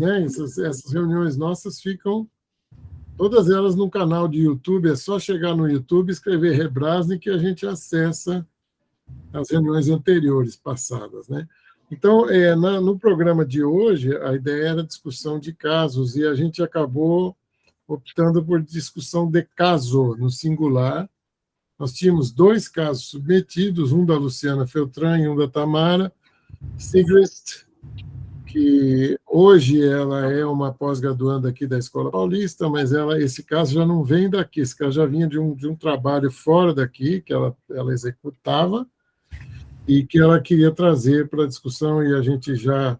né? Essas reuniões nossas ficam, todas elas no canal de YouTube, é só chegar no YouTube, escrever Rebrasne que a gente acessa as reuniões anteriores, passadas, né? Então, no programa de hoje, a ideia era discussão de casos, e a gente acabou optando por discussão de caso, no singular. Nós tínhamos 2 casos submetidos, um da Luciana Feltran e um da Tamara Sigrist, que hoje ela é uma pós-graduanda aqui da Escola Paulista, mas esse caso já não vem daqui, esse caso já vinha de um trabalho fora daqui, que ela executava, e que ela queria trazer para a discussão, e a gente já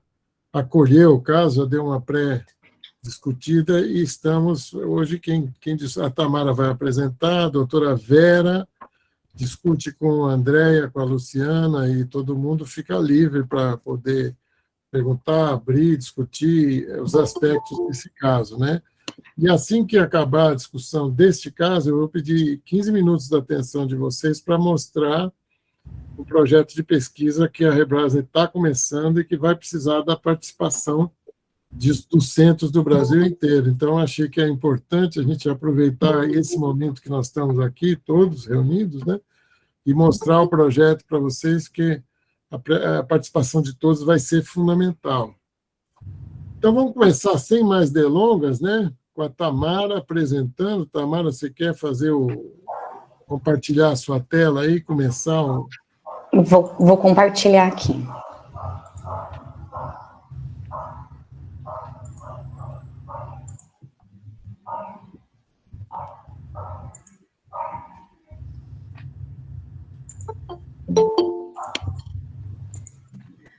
acolheu o caso, já deu uma pré-discutida, e estamos, hoje, quem diz, a Tamara vai apresentar, a doutora Vera, discute com a Andréia, com a Luciana, e todo mundo fica livre para poder perguntar, abrir, discutir os aspectos desse caso, né? E assim que acabar a discussão deste caso, eu vou pedir 15 minutos da atenção de vocês para mostrar o projeto de pesquisa que a Rebrasne está começando e que vai precisar da participação dos centros do Brasil inteiro. Então, achei que é importante a gente aproveitar esse momento que nós estamos aqui, todos reunidos, né, e mostrar o projeto para vocês, que a participação de todos vai ser fundamental. Então, vamos começar sem mais delongas, né, com a Tamara apresentando. Tamara, você quer compartilhar a sua tela aí, começar o... Vou compartilhar aqui.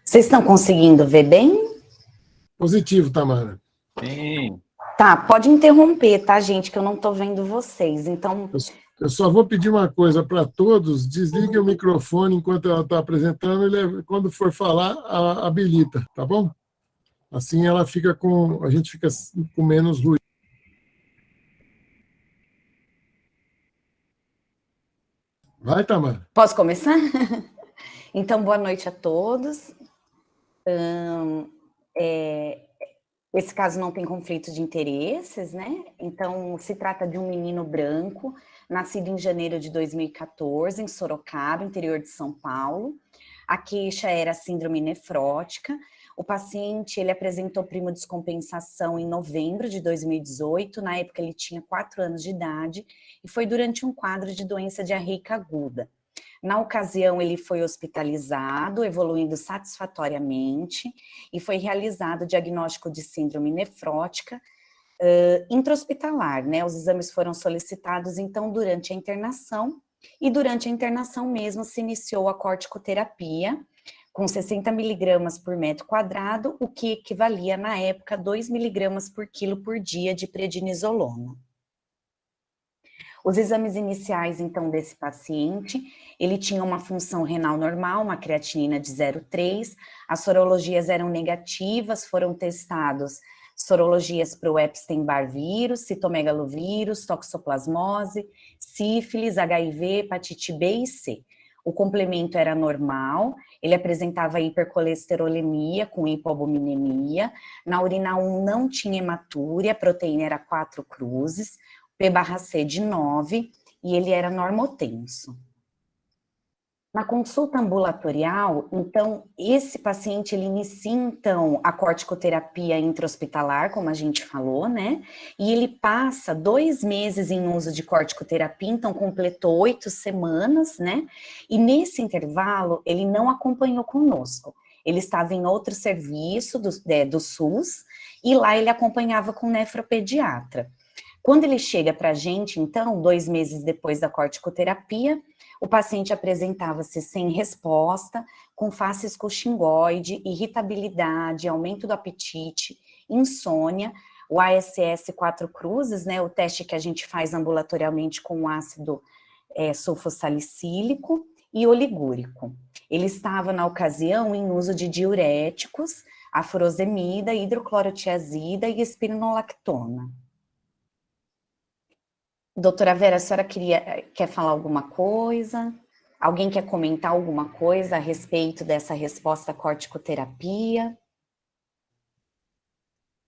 Vocês estão conseguindo ver bem? Positivo, Tamara. Sim. Tá, pode interromper, tá, gente, que eu não estou vendo vocês, então... Eu só vou pedir uma coisa para todos: desligue o microfone enquanto ela está apresentando, quando for falar, habilita, tá bom? Assim a gente fica com menos ruído. Vai, Tamara. Posso começar? Então, boa noite a todos. Esse caso não tem conflito de interesses, né? Então, se trata de um menino branco, nascido em janeiro de 2014, em Sorocaba, interior de São Paulo. A queixa era síndrome nefrótica. O paciente, ele apresentou primodescompensação em novembro de 2018, na época ele tinha 4 anos de idade, e foi durante um quadro de doença diarreica aguda. Na ocasião, ele foi hospitalizado, evoluindo satisfatoriamente, e foi realizado o diagnóstico de síndrome nefrótica intra-hospitalar, né? Os exames foram solicitados, então, durante a internação, e durante a internação mesmo se iniciou a corticoterapia, com 60 miligramas por metro quadrado, o que equivalia, na época, a 2 miligramas por quilo por dia de prednisolona. Os exames iniciais, então, desse paciente, ele tinha uma função renal normal, uma creatinina de 0,3, as sorologias eram negativas, foram testados sorologias para o Epstein-Barr vírus, citomegalovírus, toxoplasmose, sífilis, HIV, hepatite B e C. O complemento era normal, ele apresentava hipercolesterolemia com hipoalbuminemia, na urina 1 não tinha hematúria, a proteína era 4 cruzes, P/C de 9, e ele era normotenso. Na consulta ambulatorial, então, esse paciente, ele inicia, então, a corticoterapia intra-hospitalar, como a gente falou, né? E ele passa 2 meses em uso de corticoterapia, então completou 8 semanas, né? E nesse intervalo, ele não acompanhou conosco. Ele estava em outro serviço do SUS, e lá ele acompanhava com nefropediatra. Quando ele chega para a gente, então, 2 meses depois da corticoterapia, o paciente apresentava-se sem resposta, com face escoxingoide, irritabilidade, aumento do apetite, insônia, o ASS 4 cruzes, né, o teste que a gente faz ambulatorialmente com ácido sulfossalicílico e oligúrico. Ele estava, na ocasião, em uso de diuréticos, a furosemida, hidroclorotiazida e espironolactona. Doutora Vera, a senhora quer falar alguma coisa? Alguém quer comentar alguma coisa a respeito dessa resposta à corticoterapia?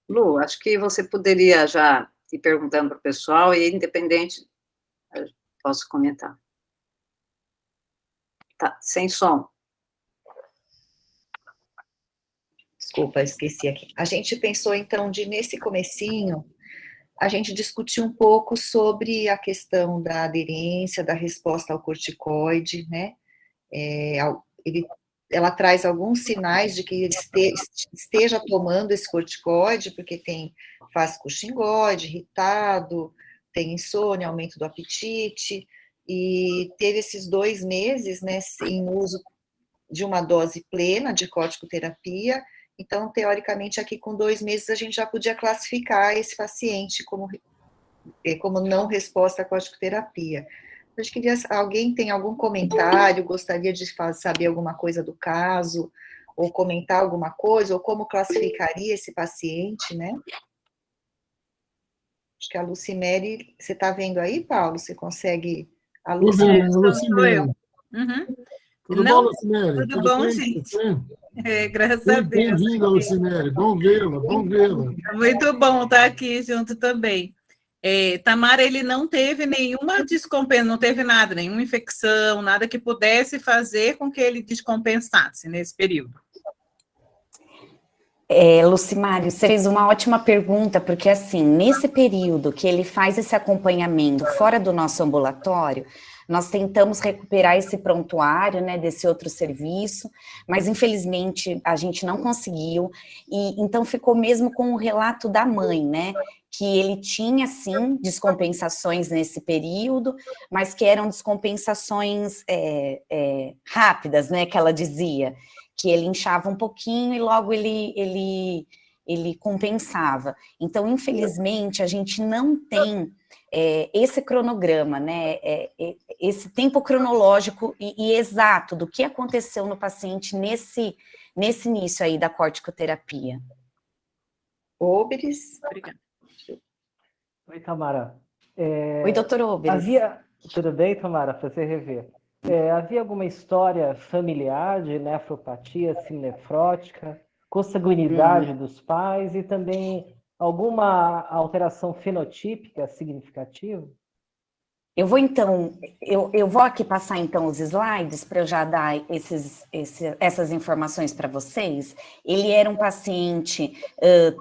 Lu, acho que você poderia já ir perguntando para o pessoal e, independente, eu posso comentar. Tá, sem som. Desculpa, esqueci aqui. A gente pensou, então, nesse comecinho, a gente discutiu um pouco sobre a questão da aderência, da resposta ao corticoide, né? Ela traz alguns sinais de que ele esteja tomando esse corticoide, porque tem fase com xingoide, irritado, tem insônia, aumento do apetite, e teve esses 2 meses, né, em uso de uma dose plena de corticoterapia. Então, teoricamente, aqui com 2 meses, a gente já podia classificar esse paciente como não resposta à corticoterapia. Eu queria, alguém tem algum comentário, gostaria de saber alguma coisa do caso, ou comentar alguma coisa, ou como classificaria esse paciente, né? Acho que a Lucimere, você está vendo aí, Paulo? Você consegue... A Lucimere. Sou eu. Uhum. Tudo Não, bom, Lucimere? tudo bom, bem, gente? Graças a Deus. Bem-vinda, Lucimere. Bom vê-la, bom vê-la. Muito bom estar aqui junto também. Tamara, ele não teve nenhuma descompensação, não teve nada, nenhuma infecção, nada que pudesse fazer com que ele descompensasse nesse período. Lucimário, você fez uma ótima pergunta, porque assim, nesse período que ele faz esse acompanhamento fora do nosso ambulatório, nós tentamos recuperar esse prontuário, né, desse outro serviço, mas infelizmente a gente não conseguiu, e então ficou mesmo com o relato da mãe, né, que ele tinha, sim, descompensações nesse período, mas que eram descompensações rápidas, né, que ela dizia, que ele inchava um pouquinho e logo ele compensava. Então, infelizmente, a gente não tem esse cronograma, né, esse tempo cronológico e exato do que aconteceu no paciente nesse início aí da corticoterapia. Oberes. Obrigada. Oi, Tamara. Oi, doutor Oberes. Tudo bem, Tamara? Prazer rever. Havia alguma história familiar de nefropatia sinefrótica, consanguinidade dos pais e também alguma alteração fenotípica significativa? Eu vou então, eu vou aqui passar então os slides para eu já dar essas informações para vocês. Ele era um paciente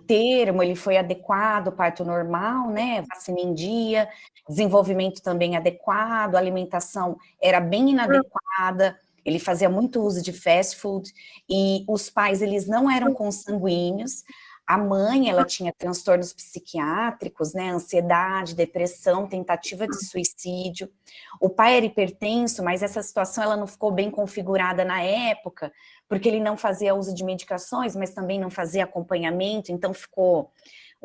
termo, ele foi adequado, parto normal, né, vacina em dia, desenvolvimento também adequado, alimentação era bem inadequada, ele fazia muito uso de fast food, e os pais, eles não eram consanguíneos. A mãe, ela tinha transtornos psiquiátricos, né, ansiedade, depressão, tentativa de suicídio. O pai era hipertenso, mas essa situação ela não ficou bem configurada na época, porque ele não fazia uso de medicações, mas também não fazia acompanhamento, então ficou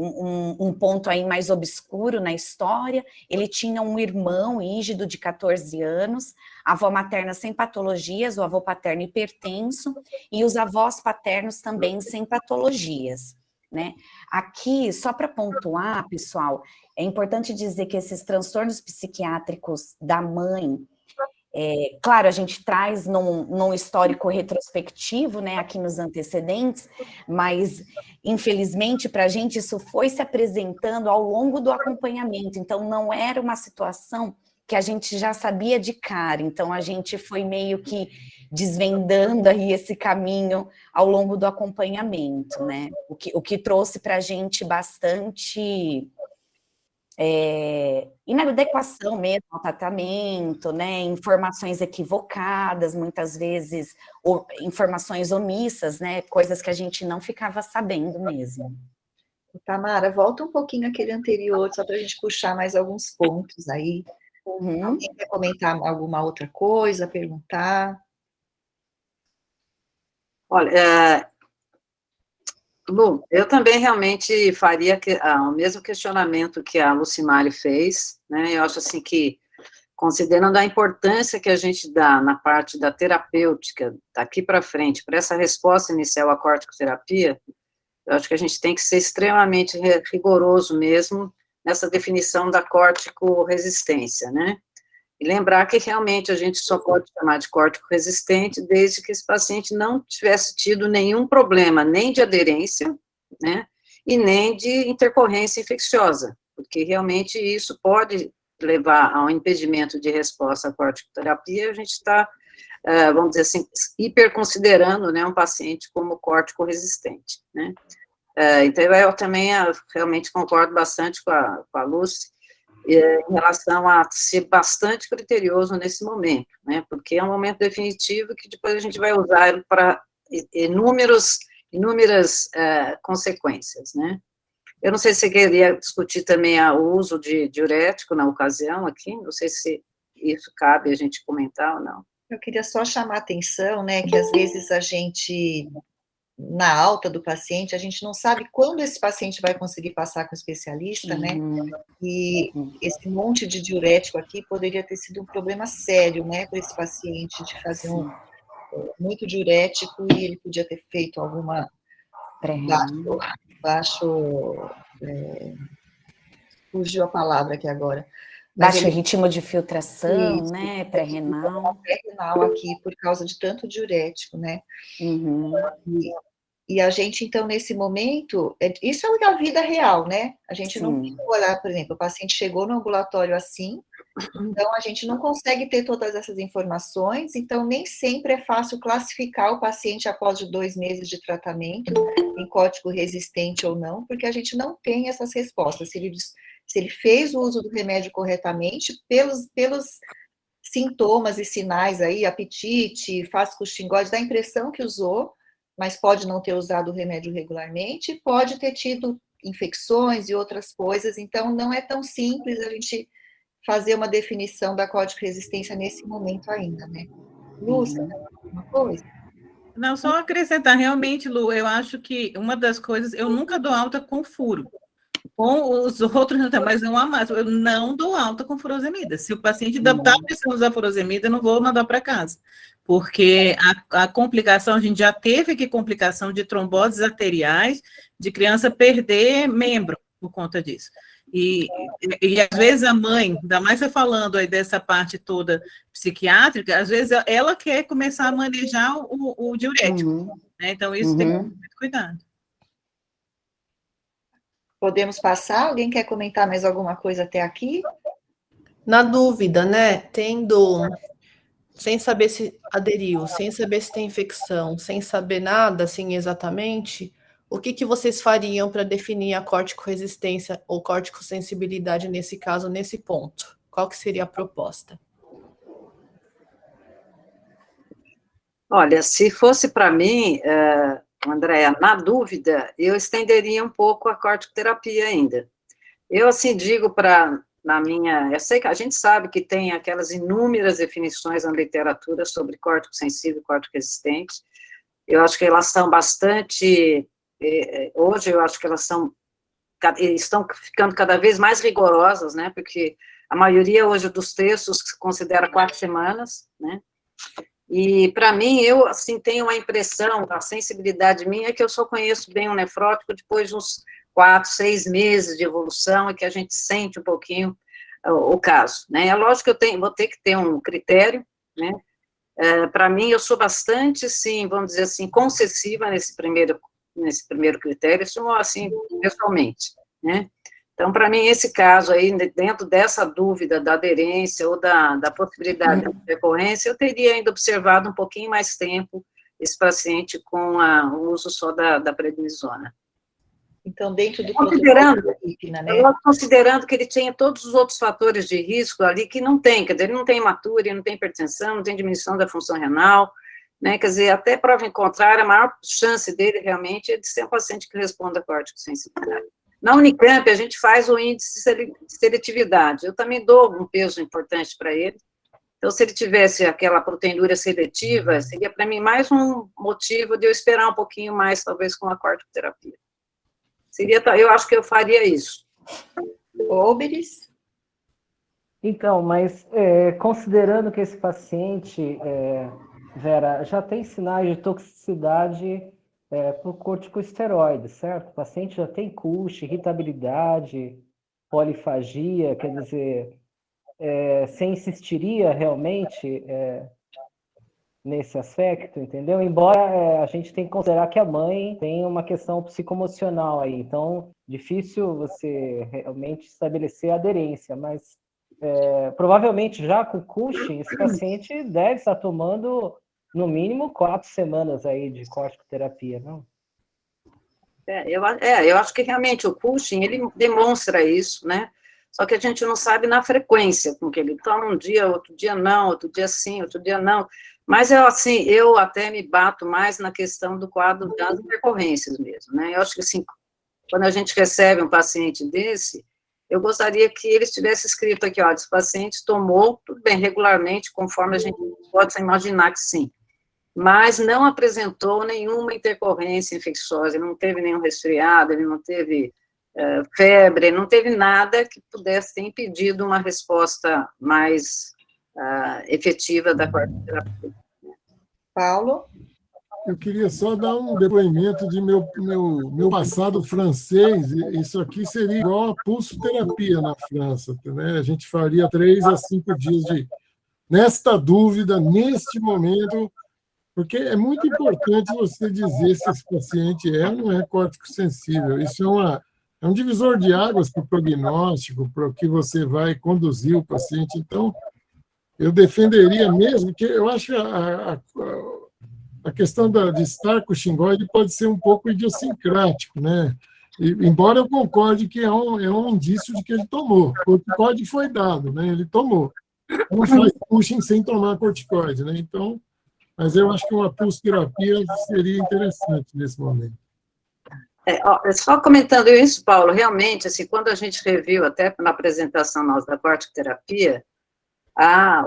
um ponto aí mais obscuro na história. Ele tinha um irmão rígido de 14 anos, a avó materna sem patologias, o avô paterno hipertenso, e os avós paternos também sem patologias. Né? Aqui, só para pontuar, pessoal, é importante dizer que esses transtornos psiquiátricos da mãe, claro, a gente traz num histórico retrospectivo, né, aqui nos antecedentes, mas, infelizmente, para a gente isso foi se apresentando ao longo do acompanhamento, então não era uma situação que a gente já sabia de cara, então a gente foi meio que desvendando aí esse caminho ao longo do acompanhamento, né? O que trouxe para a gente bastante inadequação mesmo ao tratamento, né? Informações equivocadas, muitas vezes, ou informações omissas, né? Coisas que a gente não ficava sabendo mesmo. Tamara, volta um pouquinho aquele anterior, só para a gente puxar mais alguns pontos aí. Alguém quer comentar alguma outra coisa, perguntar? Olha, Lu, eu também realmente faria o mesmo questionamento que a Lucimari fez, né? Eu acho assim que, considerando a importância que a gente dá na parte da terapêutica, daqui para frente, para essa resposta inicial à corticoterapia, eu acho que a gente tem que ser extremamente rigoroso mesmo nessa definição da corticoresistência, né? E lembrar que realmente a gente só pode chamar de córtico-resistente desde que esse paciente não tivesse tido nenhum problema, nem de aderência, né, e nem de intercorrência infecciosa, porque realmente isso pode levar ao impedimento de resposta à corticoterapia. A gente está, vamos dizer assim, hiperconsiderando, né, um paciente como córtico-resistente, né. Então, eu também realmente concordo bastante com a Lúcia, em relação a ser bastante criterioso nesse momento, né, porque é um momento definitivo que depois a gente vai usar para inúmeras consequências, né. Eu não sei se você queria discutir também o uso de diurético na ocasião aqui, não sei se isso cabe a gente comentar ou não. Eu queria só chamar a atenção, né, que às vezes a gente, na alta do paciente, a gente não sabe quando esse paciente vai conseguir passar com o especialista, né, e esse monte de diurético aqui poderia ter sido um problema sério, né, para esse paciente, de fazer muito diurético, e ele podia ter feito alguma fugiu a palavra aqui agora. Baixo ritmo de filtração, Isso, né, pré-renal. Pré-renal aqui, por causa de tanto diurético, né. E a gente, então, nesse momento, isso é a vida real, né, a gente não tem que olhar, por exemplo, o paciente chegou no ambulatório assim, então a gente não consegue ter todas essas informações, então nem sempre é fácil classificar o paciente após 2 meses de tratamento, em córtico resistente ou não, porque a gente não tem essas respostas, se ele fez o uso do remédio corretamente, pelos sintomas e sinais aí, apetite, fasco xingode, dá a impressão que usou, mas pode não ter usado o remédio regularmente, pode ter tido infecções e outras coisas, então não é tão simples a gente fazer uma definição da córtico-resistência nesse momento ainda, né. Lúcia, alguma coisa? Não, só acrescentar, realmente, Lu, eu acho que uma das coisas, eu nunca dou alta com furo. Com os outros, mas eu não dou alta com furosemida. Se o paciente ainda está precisando usar furosemida, eu não vou mandar para casa. Porque a complicação, a gente já teve aqui complicação de tromboses arteriais, de criança perder membro por conta disso. E às vezes a mãe, ainda mais você falando aí dessa parte toda psiquiátrica, às vezes ela quer começar a manejar o diurético. Né? Então, isso tem que ter muito cuidado. Podemos passar? Alguém quer comentar mais alguma coisa até aqui? Na dúvida, né? Sem saber se aderiu, sem saber se tem infecção, sem saber nada, assim, exatamente, o que vocês fariam para definir a córtico-resistência ou córtico-sensibilidade nesse caso, nesse ponto? Qual que seria a proposta? Olha, se fosse para mim, Andréa, na dúvida, eu estenderia um pouco a corticoterapia ainda. Eu, assim, digo eu sei que a gente sabe que tem aquelas inúmeras definições na literatura sobre córtico sensível e córtico resistente. Eu acho que elas são bastante, hoje eu acho que elas estão ficando cada vez mais rigorosas, né, porque a maioria hoje dos textos considera 4 semanas, né, e para mim, eu, assim, tenho uma impressão, a sensibilidade minha é que eu só conheço bem o nefrótico depois de uns 4, 6 meses de evolução, e que a gente sente um pouquinho o caso, né, é lógico que vou ter que ter um critério, né, para mim, eu sou bastante, sim, vamos dizer assim, concessiva nesse primeiro critério, isso, assim, pessoalmente, né. Então, para mim, esse caso aí, dentro dessa dúvida da aderência ou da possibilidade de recorrência, eu teria ainda observado um pouquinho mais tempo esse paciente com o uso só da prednisona. Então, dentro do considerando, né? Considerando que ele tinha todos os outros fatores de risco ali que não tem, quer dizer, ele não tem hematúria, não tem hipertensão, não tem diminuição da função renal, né, quer dizer, até prova em contrário, a maior chance dele realmente é de ser um paciente que responda a córtico-sensibilidade. Na Unicamp, a gente faz o índice de seletividade. Eu também dou um peso importante para ele. Então, se ele tivesse aquela proteinúria seletiva, seria para mim mais um motivo de eu esperar um pouquinho mais, talvez, com a corticoterapia. Eu acho que eu faria isso. Óberes? Então, mas considerando que esse paciente, Vera, já tem sinais de toxicidade por corticosteroide, certo? O paciente já tem CUSH, irritabilidade, polifagia, quer dizer, você insistiria realmente nesse aspecto, entendeu? Embora a gente tenha que considerar que a mãe tem uma questão psicoemocional aí, então difícil você realmente estabelecer a aderência, mas provavelmente já com Cushing, esse paciente deve estar tomando no mínimo 4 semanas aí de corticoterapia, não? Eu acho que realmente o Cushing, ele demonstra isso, né? Só que a gente não sabe na frequência com que ele toma um dia, outro dia não, outro dia sim, outro dia não. Mas eu até me bato mais na questão do quadro das intercorrências mesmo, né? Eu acho que assim, quando a gente recebe um paciente desse, eu gostaria que ele tivesse escrito aqui, ó, esse paciente tomou, tudo bem, regularmente, conforme a gente pode imaginar que sim, mas não apresentou nenhuma intercorrência infecciosa, ele não teve nenhum resfriado, ele não teve febre, não teve nada que pudesse ter impedido uma resposta mais efetiva da corticoterapia. Paulo? Eu queria só dar um depoimento de meu passado francês. Isso aqui seria igual a pulsoterapia na França, né? A gente faria 3 a 5 dias nesta dúvida, neste momento, porque é muito importante você dizer se esse paciente é ou não é córtico sensível. Isso é um divisor de águas para o prognóstico, para o que você vai conduzir o paciente. Então, eu defenderia mesmo, que eu acho a questão de estar com o xingoide pode ser um pouco idiosincrático, né? Embora eu concorde que é um indício de que ele tomou. O corticoide foi dado, né? Ele tomou. Não faz Cushing sem tomar corticoide, né? Então, mas eu acho que uma pulsoterapia seria interessante nesse momento. Só comentando isso, Paulo, realmente, assim, quando a gente reviu, até na apresentação nossa da corticoterapia,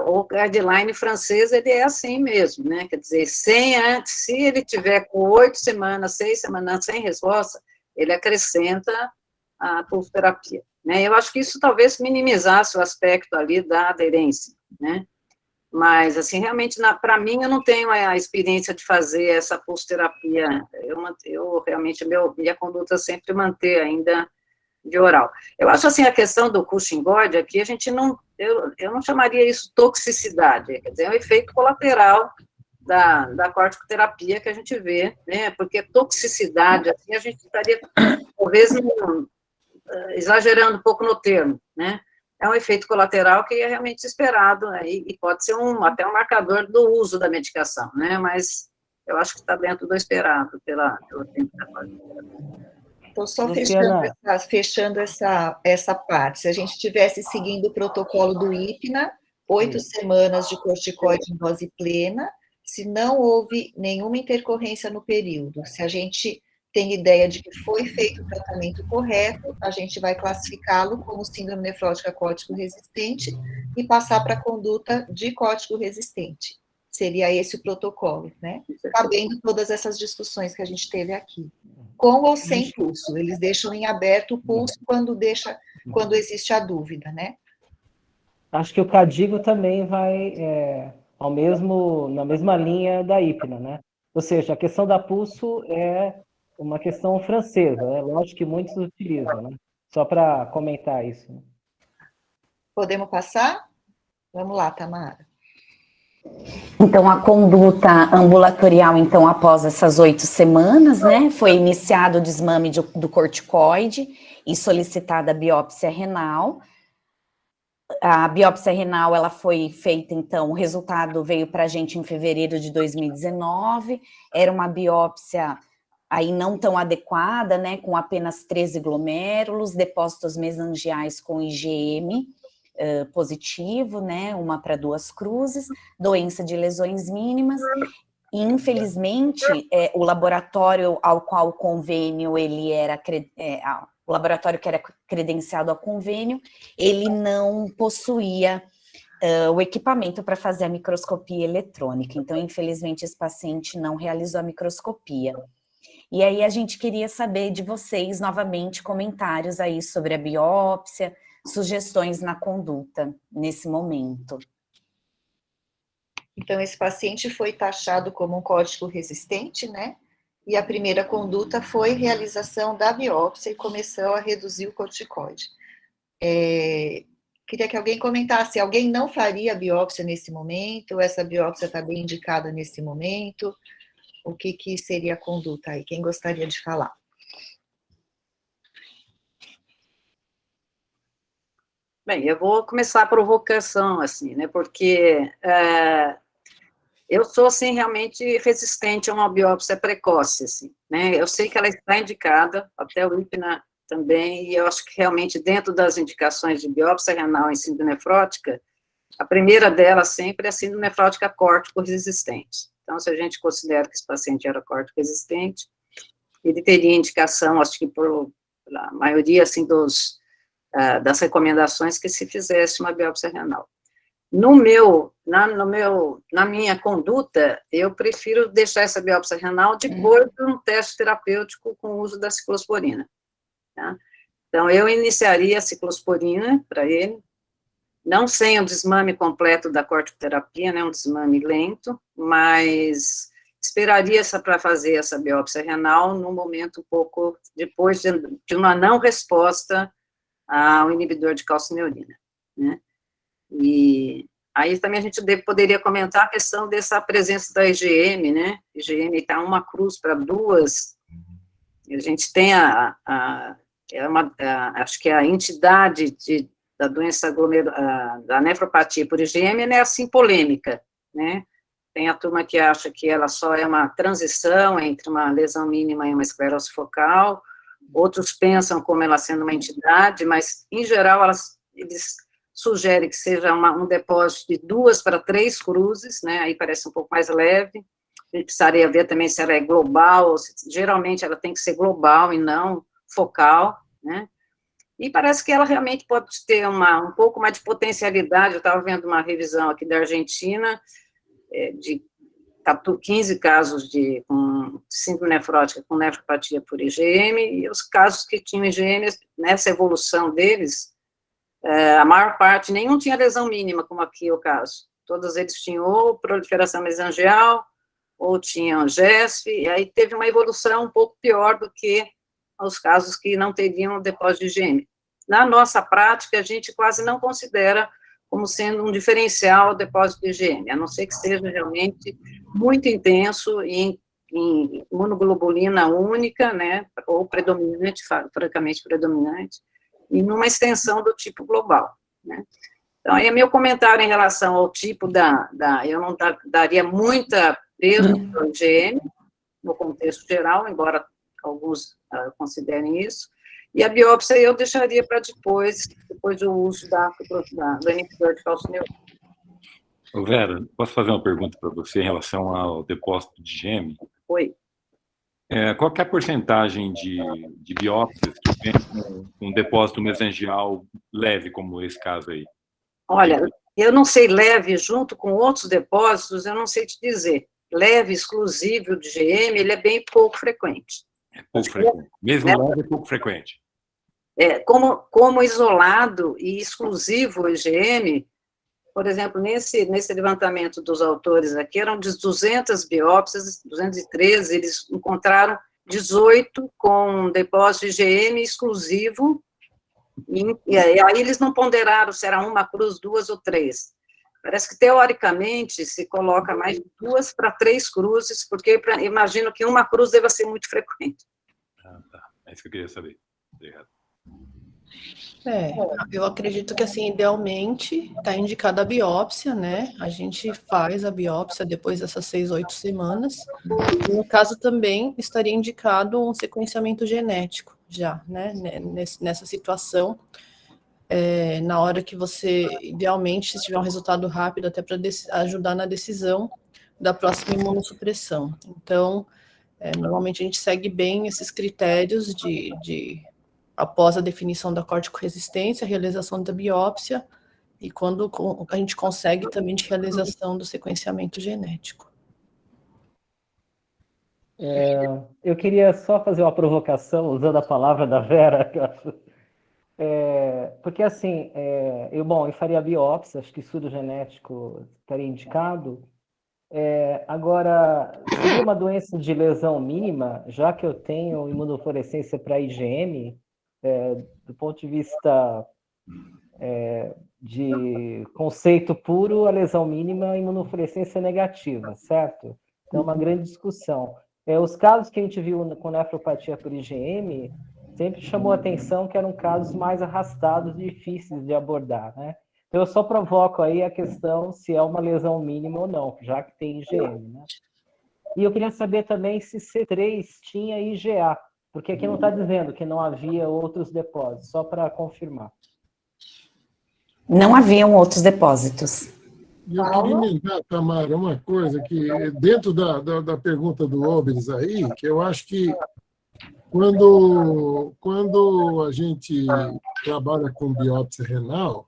o guideline francês, ele é assim mesmo, né? Quer dizer, se ele tiver com 8 semanas, 6 semanas sem resposta, ele acrescenta a pulsoterapia, né? Eu acho que isso talvez minimizasse o aspecto ali da aderência, né? Mas, assim, realmente, para mim, eu não tenho a experiência de fazer essa pulsoterapia. Eu realmente, minha conduta sempre manter ainda de oral. Eu acho, assim, a questão do Cushing-Gode aqui, a gente não, eu não chamaria isso toxicidade, quer dizer, é um efeito colateral da corticoterapia que a gente vê, né, porque toxicidade, assim, a gente estaria, talvez, exagerando um pouco no termo, né, é um efeito colateral que é realmente esperado, aí, e pode ser até um marcador do uso da medicação, né, mas eu acho que está dentro do esperado pelo tempo da corticoterapia. Estou só Luciana, fechando essa parte. Se a gente estivesse seguindo o protocolo do IPNA, 8 semanas de corticoide em dose plena, se não houve nenhuma intercorrência no período, se a gente tem ideia de que foi feito o tratamento correto, a gente vai classificá-lo como síndrome nefrótica córtico-resistente e passar para a conduta de córtico-resistente. Seria esse o protocolo, né? Cabendo todas essas discussões que a gente teve aqui. Com ou sem pulso, eles deixam em aberto o pulso quando existe a dúvida, né? acho que o Cadigo também vai na mesma linha da IPNA, né? Ou seja, a questão da pulso é uma questão francesa, é lógico que muitos utilizam, né? Só para comentar isso. Né? Podemos passar? Vamos lá, Tamara. Então, a conduta ambulatorial, então, após essas 8 semanas, né, foi iniciado o desmame do corticoide e solicitada a biópsia renal. A biópsia renal, ela foi feita, então, o resultado veio para a gente em fevereiro de 2019, era uma biópsia aí não tão adequada, né, com apenas 13 glomérulos, depósitos mesangiais com IgM, positivo, né, 1/2 cruzes, doença de lesões mínimas, e infelizmente o laboratório ao qual o convênio ele era, o laboratório que era credenciado ao convênio, ele não possuía o equipamento para fazer a microscopia eletrônica, então infelizmente esse paciente não realizou a microscopia. E aí a gente queria saber de vocês, novamente, comentários aí sobre a biópsia, sugestões na conduta nesse momento. Então, esse paciente foi taxado como um córtico resistente, né? E a primeira conduta foi realização da biópsia e começou a reduzir o corticoide. queria que alguém comentasse, alguém não faria biópsia nesse momento, essa biópsia está bem indicada nesse momento, o que seria a conduta aí? Quem gostaria de falar? Bem, eu vou começar a provocação, assim, né, porque eu sou, assim, realmente resistente a uma biópsia precoce, assim, né, eu sei que ela está indicada, até o IPNA também, e eu acho que realmente dentro das indicações de biópsia renal em síndrome nefrótica, a primeira delas sempre é a síndrome nefrótica córtico-resistente. Então, se a gente considera que esse paciente era córtico-resistente, ele teria indicação, acho que por a maioria, assim, das recomendações que se fizesse uma biópsia renal. Na minha conduta, eu prefiro deixar essa biópsia renal depois de um teste terapêutico com o uso da ciclosporina. Tá? Então, eu iniciaria a ciclosporina para ele, não sem o desmame completo da corticoterapia, né, um desmame lento, mas esperaria para fazer essa biópsia renal num momento um pouco depois de uma não resposta ao inibidor de calcineurina, né? E aí também a gente poderia comentar a questão dessa presença da IgM, né? IgM está uma cruz para duas. A gente tem acho que a entidade da doença da nefropatia por IgM é assim polêmica, né? Tem a turma que acha que ela só é uma transição entre uma lesão mínima e uma esclerose focal, outros pensam como ela sendo uma entidade, mas, em geral, eles sugerem que seja um depósito de 2 para 3 cruzes, né, aí parece um pouco mais leve. A gente precisaria ver também se ela é global, geralmente ela tem que ser global e não focal, né, e parece que ela realmente pode ter um pouco mais de potencialidade. Eu estava vendo uma revisão aqui da Argentina, de 15 casos com síndrome nefrótica com nefropatia por IgM, e os casos que tinham IgM, nessa evolução deles, a maior parte, nenhum tinha lesão mínima, como aqui é o caso. Todos eles tinham ou proliferação mesangial, ou tinham GESF, e aí teve uma evolução um pouco pior do que os casos que não teriam depósito de IgM. Na nossa prática, a gente quase não considera como sendo um diferencial o depósito de IgM, a não ser que seja realmente muito intenso em imunoglobulina única, né, ou predominante, francamente predominante, e numa extensão do tipo global, né. Então, aí é meu comentário em relação ao tipo eu não daria muita peso para o IgM, no contexto geral, embora alguns considerem isso, e a biópsia eu deixaria para depois do uso do inibidor de calcineurina. Vera, posso fazer uma pergunta para você em relação ao depósito de IgM? Oi. Qual que é a porcentagem de biópsias que tem um depósito mesangial leve, como esse caso aí? Olha, eu não sei leve junto com outros depósitos, eu não sei te dizer. Leve, exclusivo de IgM, ele é bem pouco frequente. É pouco frequente. Mesmo leve, é pouco frequente. Como isolado e exclusivo o IgM, por exemplo, nesse levantamento dos autores aqui, eram de 200 biópsias, 213, eles encontraram 18 com depósito de IgM exclusivo, e aí eles não ponderaram se era uma cruz, 2 ou 3. Parece que, teoricamente, se coloca mais de 2 para 3 cruzes, porque imagino que uma cruz deva ser muito frequente. Tá. É isso que eu queria saber. Obrigado. Eu acredito que, assim, idealmente, está indicada a biópsia, né? A gente faz a biópsia depois dessas 6, 8 semanas. E, no caso, também estaria indicado um sequenciamento genético, já, né? Nessa situação, na hora que você, idealmente, se tiver um resultado rápido, até para ajudar na decisão da próxima imunossupressão. Então, normalmente a gente segue bem esses critérios após a definição da corticoresistência, a realização da biópsia, e quando a gente consegue também de realização do sequenciamento genético. Eu queria só fazer uma provocação, usando a palavra da Vera, que eu acho. Porque assim, eu faria a biópsia, acho que estudo genético estaria indicado. Agora, seria uma doença de lesão mínima, já que eu tenho imunofluorescência para IgM, do ponto de vista de conceito puro, a lesão mínima, imunofluorescência negativa, certo? Então, é uma grande discussão. Os casos que a gente viu com nefropatia por IgM sempre chamou a atenção que eram casos mais arrastados e difíceis de abordar, né? Então, eu só provoco aí a questão se é uma lesão mínima ou não, já que tem IgM, né? E eu queria saber também se C3 tinha IgA, porque aqui não está dizendo que não havia outros depósitos, só para confirmar. Não haviam outros depósitos. E eu queria emendar, Tamara, uma coisa que, dentro da pergunta do Obelis aí, que eu acho que quando a gente trabalha com biópsia renal,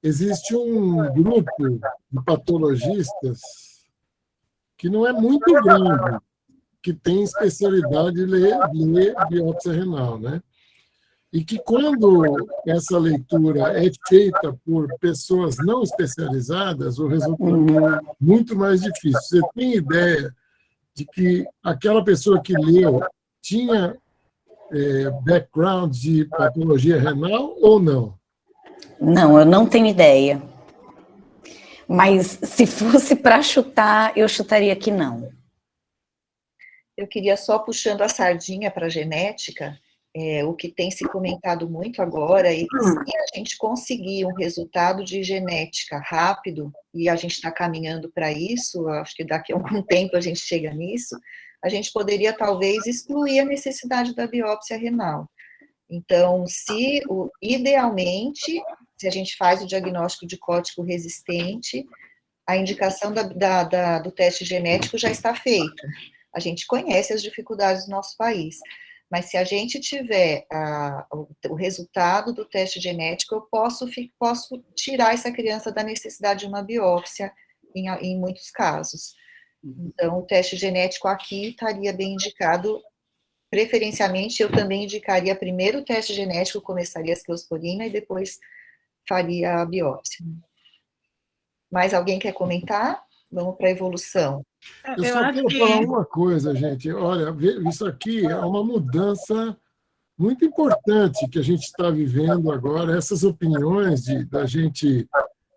existe um grupo de patologistas que não é muito grande, que tem especialidade em ler biópsia renal, né? E que quando essa leitura é feita por pessoas não especializadas, o resultado é muito mais difícil. Você tem ideia de que aquela pessoa que leu tinha background de patologia renal ou não? Não, eu não tenho ideia. Mas se fosse para chutar, eu chutaria que não. Eu queria só puxando a sardinha para a genética, o que tem se comentado muito agora é que se a gente conseguir um resultado de genética rápido, e a gente está caminhando para isso, acho que daqui a algum tempo a gente chega nisso, a gente poderia talvez excluir a necessidade da biópsia renal. Então, idealmente, se a gente faz o diagnóstico de cótico resistente, a indicação do teste genético já está feita. A gente conhece as dificuldades do nosso país, mas se a gente tiver o resultado do teste genético, eu posso tirar essa criança da necessidade de uma biópsia em muitos casos. Então, o teste genético aqui estaria bem indicado. Preferencialmente, eu também indicaria primeiro o teste genético, começaria a cefosporina e depois faria a biópsia. Mais alguém quer comentar? Vamos para a evolução. Eu só quero falar uma coisa, gente. Olha, isso aqui é uma mudança muito importante que a gente está vivendo agora, essas opiniões da gente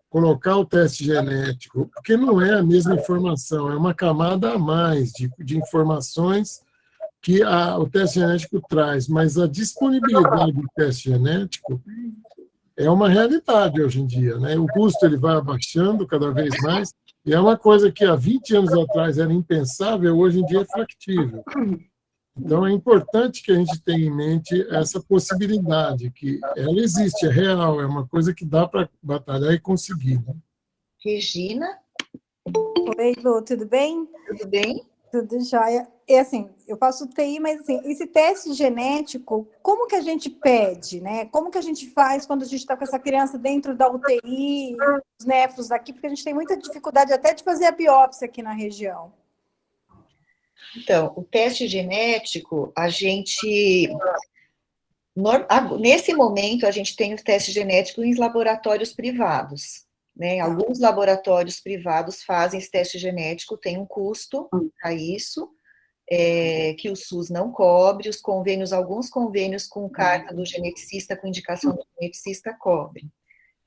colocar o teste genético, porque não é a mesma informação, é uma camada a mais de informações que o teste genético traz, mas a disponibilidade do teste genético é uma realidade hoje em dia, né? O custo ele vai abaixando cada vez mais, e é uma coisa que há 20 anos atrás era impensável, hoje em dia é factível. Então, é importante que a gente tenha em mente essa possibilidade, que ela existe, é real, é uma coisa que dá para batalhar e conseguir. Né? Regina? Oi, Lu, tudo bem? Tudo bem? Tudo jóia. E assim, eu faço TI, mas assim, esse teste genético, como que a gente pede, né? Como que a gente faz quando a gente está com essa criança dentro da UTI, os nefros daqui, porque a gente tem muita dificuldade até de fazer a biópsia aqui na região. Então, o teste genético, a gente... Nesse momento, a gente tem o teste genético em laboratórios privados. Né? Alguns laboratórios privados fazem esse teste genético, tem um custo para isso, que o SUS não cobre, alguns convênios com carta do geneticista, com indicação do geneticista, cobrem.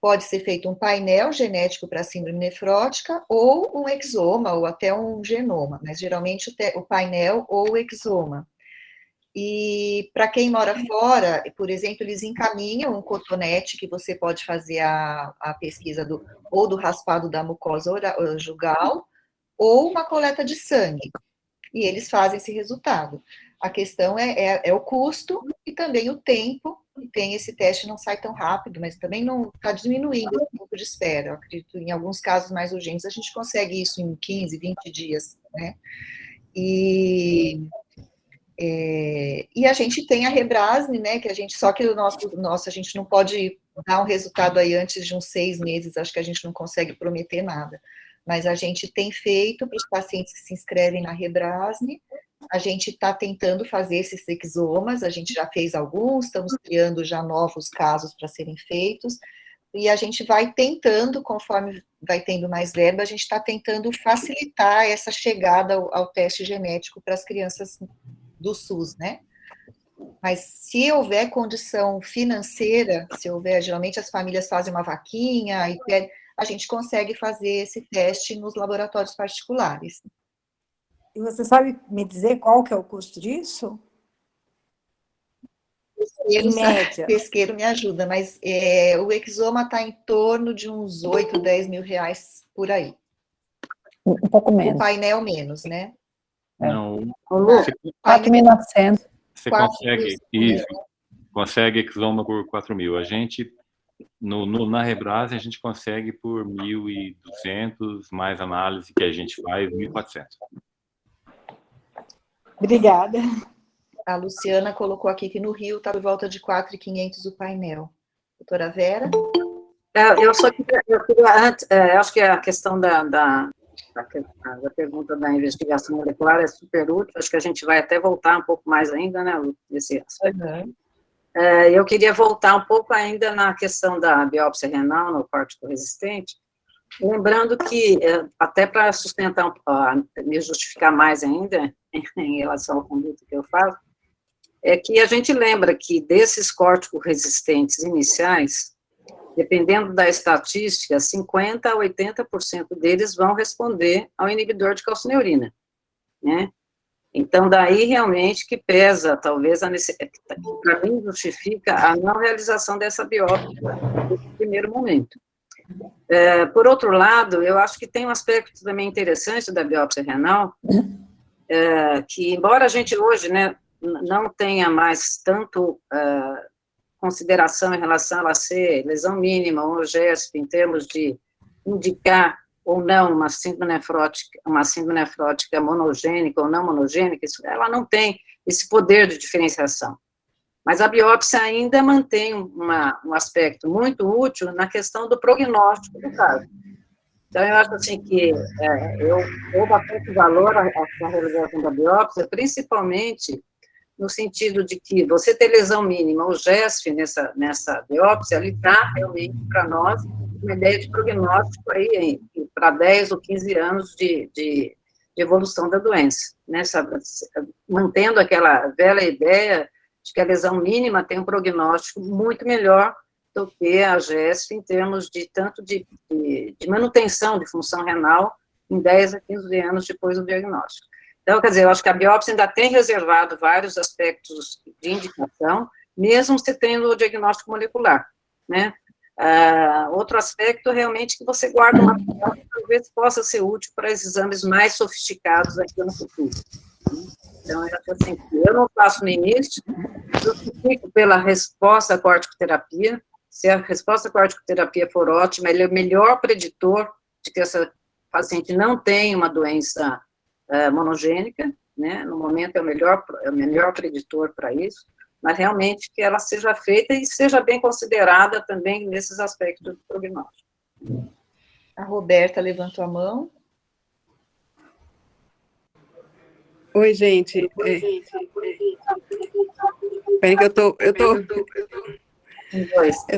Pode ser feito um painel genético para síndrome nefrótica, ou um exoma, ou até um genoma, mas geralmente o painel ou o exoma. E para quem mora fora, por exemplo, eles encaminham um cotonete que você pode fazer a pesquisa ou do raspado da mucosa jugal, ou uma coleta de sangue. E eles fazem esse resultado. A questão é o custo e também o tempo. Tem esse teste, não sai tão rápido, mas também não está diminuindo o tempo de espera. Eu acredito, em alguns casos mais urgentes, a gente consegue isso em 15, 20 dias, né? E a gente tem a Rebrasne, né, que só que a gente não pode dar um resultado aí antes de uns 6 meses, acho que a gente não consegue prometer nada, mas a gente tem feito para os pacientes que se inscrevem na Rebrasne, a gente está tentando fazer esses exomas, a gente já fez alguns, estamos criando já novos casos para serem feitos, e a gente vai tentando, conforme vai tendo mais verba, a gente está tentando facilitar essa chegada ao teste genético para as crianças do SUS, né? Mas se houver condição financeira, se houver, geralmente as famílias fazem uma vaquinha, e a gente consegue fazer esse teste nos laboratórios particulares. E você sabe me dizer qual que é o custo disso? Em média. Pesqueiro me ajuda, mas o exoma está em torno de uns 8, 10 mil reais por aí. Um pouco menos. O painel menos, né? Não. 4.900. Você consegue, isso, consegue exoma por 4.000. A gente, na Rebrase, a gente consegue por 1.200, mais análise que a gente faz, 1.400. Obrigada. A Luciana colocou aqui que no Rio está por volta de 4.500 o painel. Doutora Vera? Eu queria antes, acho que a questão da pergunta da investigação molecular é super útil, acho que a gente vai até voltar um pouco mais ainda, né, nesse aspecto. Uhum. Eu queria voltar um pouco ainda na questão da biópsia renal no córtico resistente, lembrando que, até para sustentar, me justificar mais ainda, em relação ao conduto que eu faço, é que a gente lembra que desses córticos resistentes iniciais, dependendo da estatística, 50% a 80% deles vão responder ao inibidor de calcineurina, né? Então, daí realmente que pesa, talvez, para mim justifica a não realização dessa biópsia nesse primeiro momento. Por outro lado, eu acho que tem um aspecto também interessante da biópsia renal, que embora a gente hoje, né, não tenha mais tanto consideração em relação a ela ser lesão mínima ou GESP, em termos de indicar ou não uma síndrome nefrótica monogênica ou não monogênica, ela não tem esse poder de diferenciação. Mas a biópsia ainda mantém um aspecto muito útil na questão do prognóstico do caso. Então, eu acho assim que eu dou bastante valor à realização da biópsia, principalmente no sentido de que você ter lesão mínima ou GESF nessa biópsia, ele dá realmente para nós uma ideia de prognóstico aí para 10 ou 15 anos de evolução da doença, né? Mantendo aquela velha ideia de que a lesão mínima tem um prognóstico muito melhor do que a GESF em termos de tanto de manutenção de função renal em 10 a 15 anos depois do diagnóstico. Então, quer dizer, eu acho que a biópsia ainda tem reservado vários aspectos de indicação, mesmo se tendo o diagnóstico molecular, né? Outro aspecto, realmente, que você guarda uma biópsia, talvez possa ser útil para exames mais sofisticados aqui no futuro. Então, eu acho assim, eu não faço no início, eu fico pela resposta à corticoterapia. Se a resposta à corticoterapia for ótima, ele é o melhor preditor de que essa paciente não tem uma doença monogênica, né? No momento é o melhor preditor para isso, mas realmente que ela seja feita e seja bem considerada também nesses aspectos do prognóstico. A Roberta levantou a mão. Oi, gente. Peraí que eu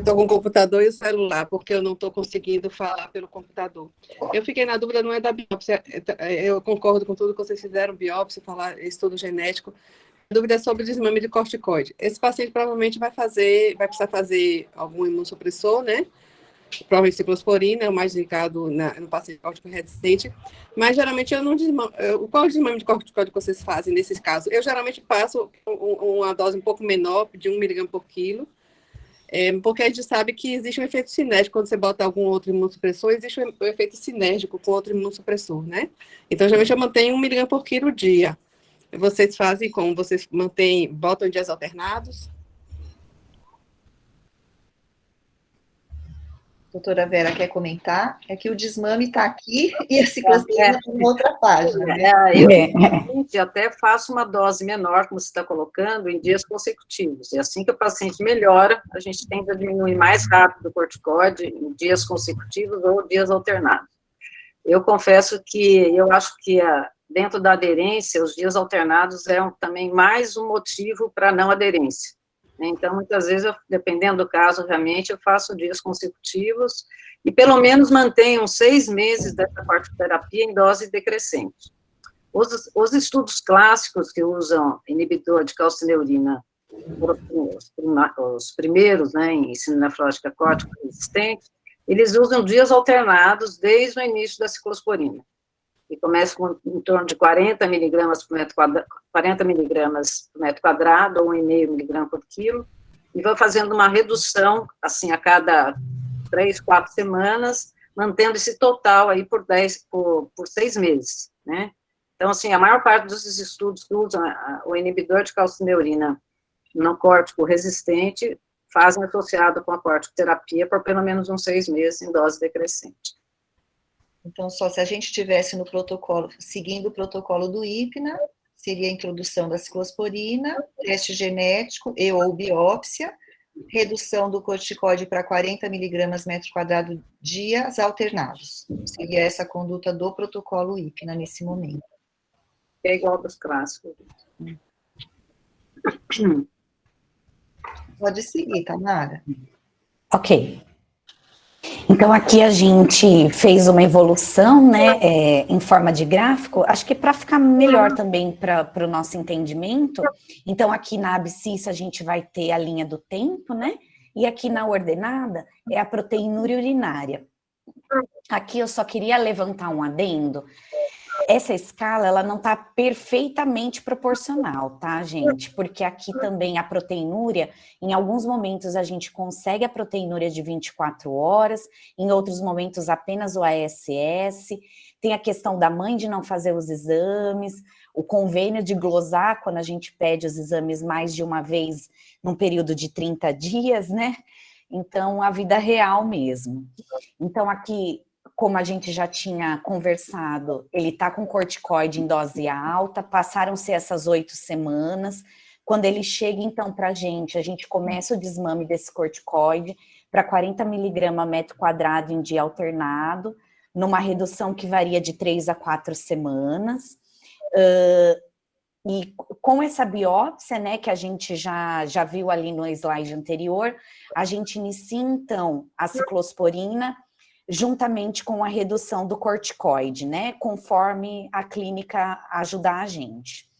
tô com o computador e o celular, porque eu não estou conseguindo falar pelo computador. Eu fiquei na dúvida, não é da biópsia, eu concordo com tudo que vocês fizeram, biópsia, falar estudo genético. A dúvida é sobre o desmame de corticoide. Esse paciente provavelmente vai precisar fazer algum imunossupressor, né? Provavelmente ciclosporina, é o mais indicado no paciente córtico resistente, mas geralmente eu não desmamo. Qual é o desmame de corticoide que vocês fazem nesses casos? Eu geralmente passo uma dose um pouco menor, de 1 mg por quilo, porque a gente sabe que existe um efeito sinérgico, quando você bota algum outro imunossupressor, existe um efeito sinérgico com outro imunossupressor, né? Então, geralmente eu mantenho 1 mg por quilo dia. Vocês fazem como? Vocês botam em dias alternados? Doutora Vera, quer comentar? É que o desmame está aqui e a ciclosporina está em outra página, né? Eu até faço uma dose menor, como você está colocando, em dias consecutivos. E assim que o paciente melhora, a gente tenta diminuir mais rápido o corticoide em dias consecutivos ou dias alternados. Eu confesso que eu acho que dentro da aderência, os dias alternados também mais um motivo para não aderência. Então, muitas vezes, dependendo do caso, realmente, eu faço dias consecutivos e, pelo menos, mantenho 6 meses dessa corticoterapia em dose decrescente. Os estudos clássicos que usam inibidor de calcineurina os primeiros, né, em síndrome nefrótica córtico resistente, eles usam dias alternados desde o início da ciclosporina. E começa com em torno de 40 miligramas por metro quadrado, ou 1,5 miligrama por quilo, e vai fazendo uma redução, assim, a cada 3, 4 semanas, mantendo esse total aí por 6 meses, né? Então, assim, a maior parte dos estudos que usam o inibidor de calcineurina não córtico resistente fazem associado com a corticoterapia por pelo menos uns 6 meses em dose decrescente. Então, só se a gente estivesse no protocolo, seguindo o protocolo do IPNA, seria a introdução da ciclosporina, teste genético e ou biópsia, redução do corticoide para 40 miligramas metro quadrado dias alternados. Seria essa a conduta do protocolo IPNA nesse momento. É igual dos clássicos. Pode seguir, Tamara. Ok. Então, aqui a gente fez uma evolução, né, em forma de gráfico, acho que para ficar melhor também para o nosso entendimento. Então, aqui na abscissa a gente vai ter a linha do tempo, né, e aqui na ordenada é a proteinúria urinária. Aqui eu só queria levantar um adendo. Essa escala, ela não está perfeitamente proporcional, tá, gente? Porque aqui também a proteinúria, em alguns momentos a gente consegue a proteinúria de 24 horas, em outros momentos apenas o ASS, tem a questão da mãe de não fazer os exames, o convênio de glosar quando a gente pede os exames mais de uma vez num período de 30 dias, né? Então, a vida real mesmo. Então, aqui, como a gente já tinha conversado, ele está com corticoide em dose alta, passaram-se essas 8 semanas. Quando ele chega, então, para a gente começa o desmame desse corticoide para 40 miligramas metro quadrado em dia alternado, numa redução que varia de 3 a 4 semanas. E com essa biópsia, né, que a gente já viu ali no slide anterior, a gente inicia, então, a ciclosporina, juntamente com a redução do corticoide, né, conforme a clínica ajudar a gente.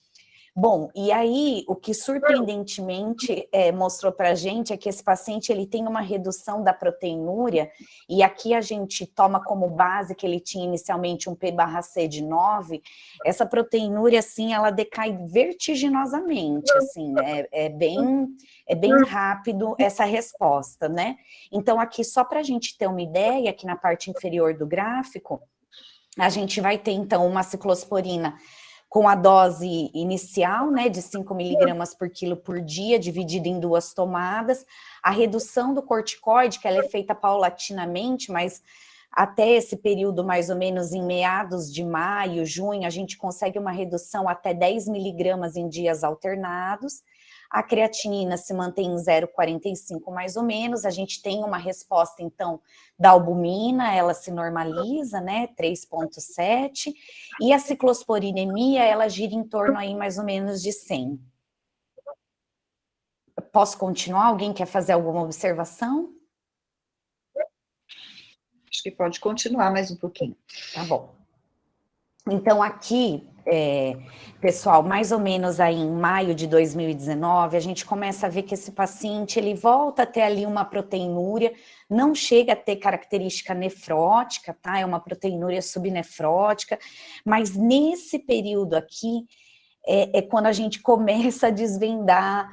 Bom, e aí, o que surpreendentemente mostrou para a gente é que esse paciente, ele tem uma redução da proteinúria, e aqui a gente toma como base que ele tinha inicialmente um P/C de 9, essa proteinúria, assim, ela decai vertiginosamente, assim, é bem rápido essa resposta, né? Então, aqui, só para a gente ter uma ideia, aqui na parte inferior do gráfico, a gente vai ter, então, uma ciclosporina com a dose inicial, né, de 5 miligramas por quilo por dia, dividida em 2 tomadas, a redução do corticoide, que ela é feita paulatinamente, mas até esse período, mais ou menos em meados de maio, junho, a gente consegue uma redução até 10 miligramas em dias alternados. A creatinina se mantém em 0,45 mais ou menos, a gente tem uma resposta, então, da albumina, ela se normaliza, né, 3,7, e a ciclosporinemia, ela gira em torno aí mais ou menos de 100. Posso continuar? Alguém quer fazer alguma observação? Acho que pode continuar mais um pouquinho. Tá bom. Então, aqui, pessoal, mais ou menos aí em maio de 2019, a gente começa a ver que esse paciente, ele volta a ter ali uma proteinúria, não chega a ter característica nefrótica, tá? É uma proteinúria subnefrótica, mas nesse período aqui, é quando a gente começa a desvendar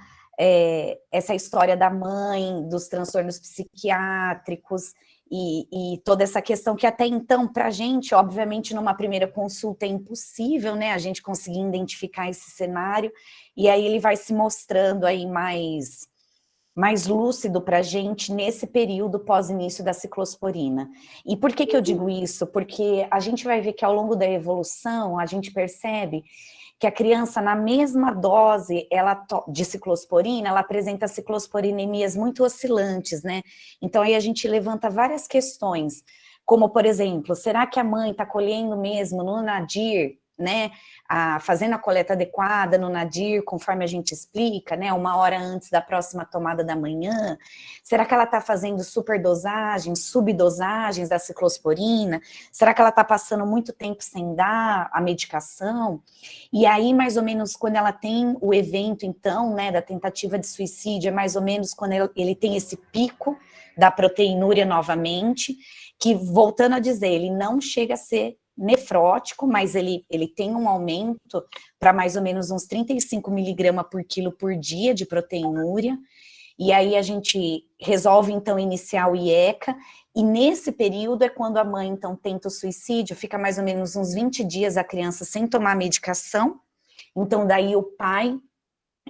essa história da mãe, dos transtornos psiquiátricos, e toda essa questão que até então, para a gente, obviamente, numa primeira consulta é impossível, né, a gente conseguir identificar esse cenário, e aí ele vai se mostrando aí mais lúcido para a gente nesse período pós-início da ciclosporina. E por que eu digo isso? Porque a gente vai ver que ao longo da evolução, a gente percebe que a criança, na mesma dose de ciclosporina, ela apresenta ciclosporinemias muito oscilantes, né? Então, aí a gente levanta várias questões, como, por exemplo, será que a mãe está colhendo mesmo no nadir né, fazendo a coleta adequada no nadir, conforme a gente explica, né, 1 hora antes da próxima tomada da manhã? Será que ela está fazendo superdosagens, subdosagens da ciclosporina? Será que ela está passando muito tempo sem dar a medicação? E aí, mais ou menos, quando ela tem o evento, então, né, da tentativa de suicídio, é mais ou menos quando ele tem esse pico da proteinúria novamente, que, voltando a dizer, ele não chega a ser nefrótico, mas ele tem um aumento para mais ou menos uns 35 miligramas por quilo por dia de proteinúria, e aí a gente resolve, então, iniciar o IECA, e nesse período é quando a mãe, então, tenta o suicídio, fica mais ou menos uns 20 dias a criança sem tomar medicação, então daí o pai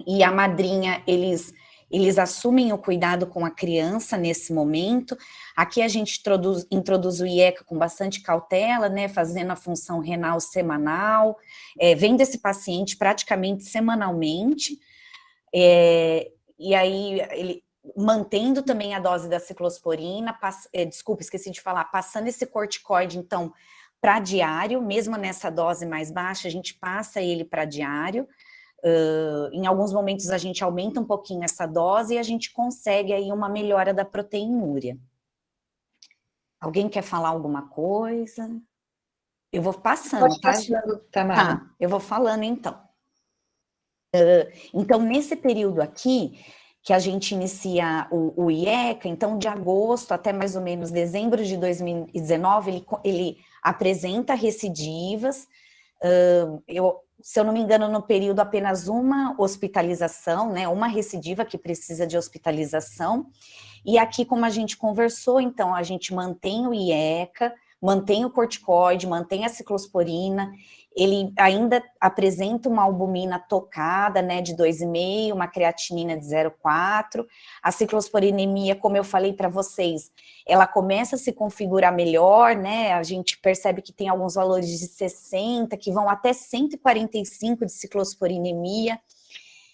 e a madrinha, eles assumem o cuidado com a criança nesse momento. Aqui a gente introduz o IECA com bastante cautela, né, fazendo a função renal semanal, vendo esse paciente praticamente semanalmente, e aí ele mantendo também a dose da ciclosporina, desculpa, esqueci de falar, passando esse corticoide, então, para diário, mesmo nessa dose mais baixa, a gente passa ele para diário. Em alguns momentos a gente aumenta um pouquinho essa dose e a gente consegue aí uma melhora da proteinúria. Alguém quer falar alguma coisa? Eu vou passando, Pode tá? passando, Tamara. Tá, eu vou falando então. Então, nesse período aqui, que a gente inicia o IECA, então de agosto até mais ou menos dezembro de 2019, ele apresenta recidivas, se eu não me engano, no período apenas uma hospitalização, né, uma recidiva que precisa de hospitalização, e aqui, como a gente conversou, então, a gente mantém o IECA, mantém o corticoide, mantém a ciclosporina, ele ainda apresenta uma albumina tocada, né, de 2,5, uma creatinina de 0,4, a ciclosporinemia, como eu falei para vocês, ela começa a se configurar melhor, né, a gente percebe que tem alguns valores de 60, que vão até 145 de ciclosporinemia,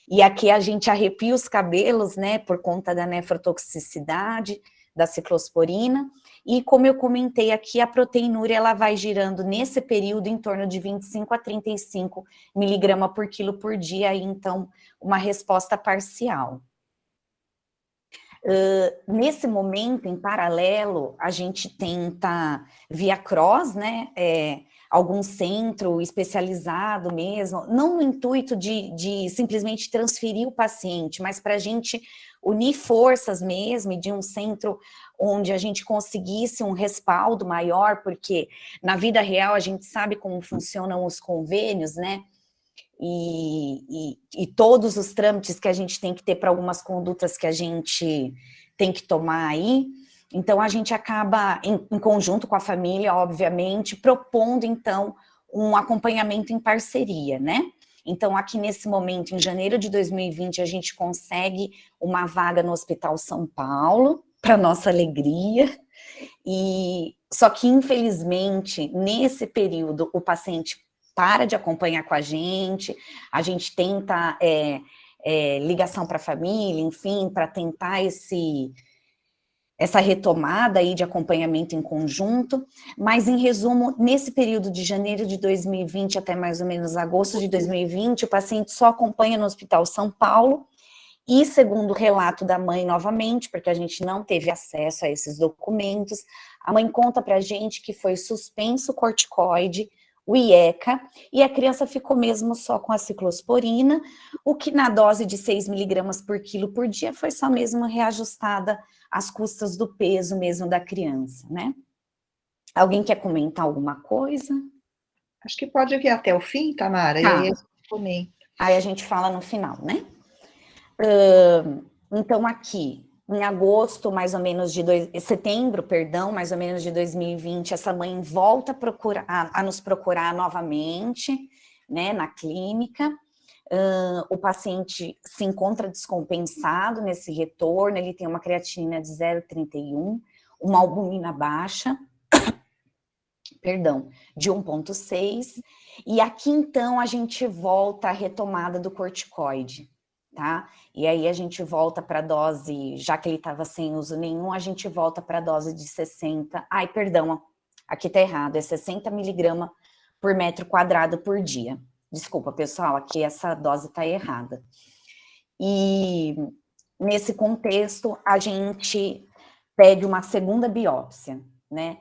e aqui a gente arrepia os cabelos, né, por conta da nefrotoxicidade da ciclosporina, e como eu comentei aqui, a proteinúria, ela vai girando nesse período em torno de 25 a 35 miligramas por quilo por dia, aí, então, uma resposta parcial. Nesse momento, em paralelo, a gente tenta, via CROSS, né, algum centro especializado mesmo, não no intuito de simplesmente transferir o paciente, mas para a gente unir forças mesmo, e de um centro onde a gente conseguisse um respaldo maior, porque na vida real a gente sabe como funcionam os convênios, né, e todos os trâmites que a gente tem que ter para algumas condutas que a gente tem que tomar aí. Então, a gente acaba, em conjunto com a família, obviamente, propondo, então, um acompanhamento em parceria, né? Então, aqui nesse momento, em janeiro de 2020, a gente consegue uma vaga no Hospital São Paulo, para nossa alegria, só que, infelizmente, nesse período, o paciente para de acompanhar com a gente tenta ligação para a família, enfim, para tentar essa retomada aí de acompanhamento em conjunto, mas em resumo, nesse período de janeiro de 2020 até mais ou menos agosto de 2020, o paciente só acompanha no Hospital São Paulo, e segundo o relato da mãe novamente, porque a gente não teve acesso a esses documentos, a mãe conta para a gente que foi suspenso o corticoide, o IECA, e a criança ficou mesmo só com a ciclosporina, o que na dose de 6 miligramas por quilo por dia foi só mesmo reajustada às custas do peso mesmo da criança, né? Alguém quer comentar alguma coisa? Acho que pode vir até o fim, Tamara, e aí eu comento. Aí a gente fala no final, né? Então, aqui, em agosto, mais ou menos setembro, perdão, mais ou menos de 2020, essa mãe volta a nos procurar novamente, né, na clínica. O paciente se encontra descompensado nesse retorno, ele tem uma creatinina de 0,31, uma albumina baixa, perdão, de 1,6, e aqui, então, a gente volta à retomada do corticoide, tá? E aí a gente volta para a dose, já que ele estava sem uso nenhum, a gente volta para a dose de 60, aqui tá errado, é 60 miligramas por metro quadrado por dia. Desculpa, pessoal, aqui essa dose está errada. E nesse contexto, a gente pede uma segunda biópsia, né?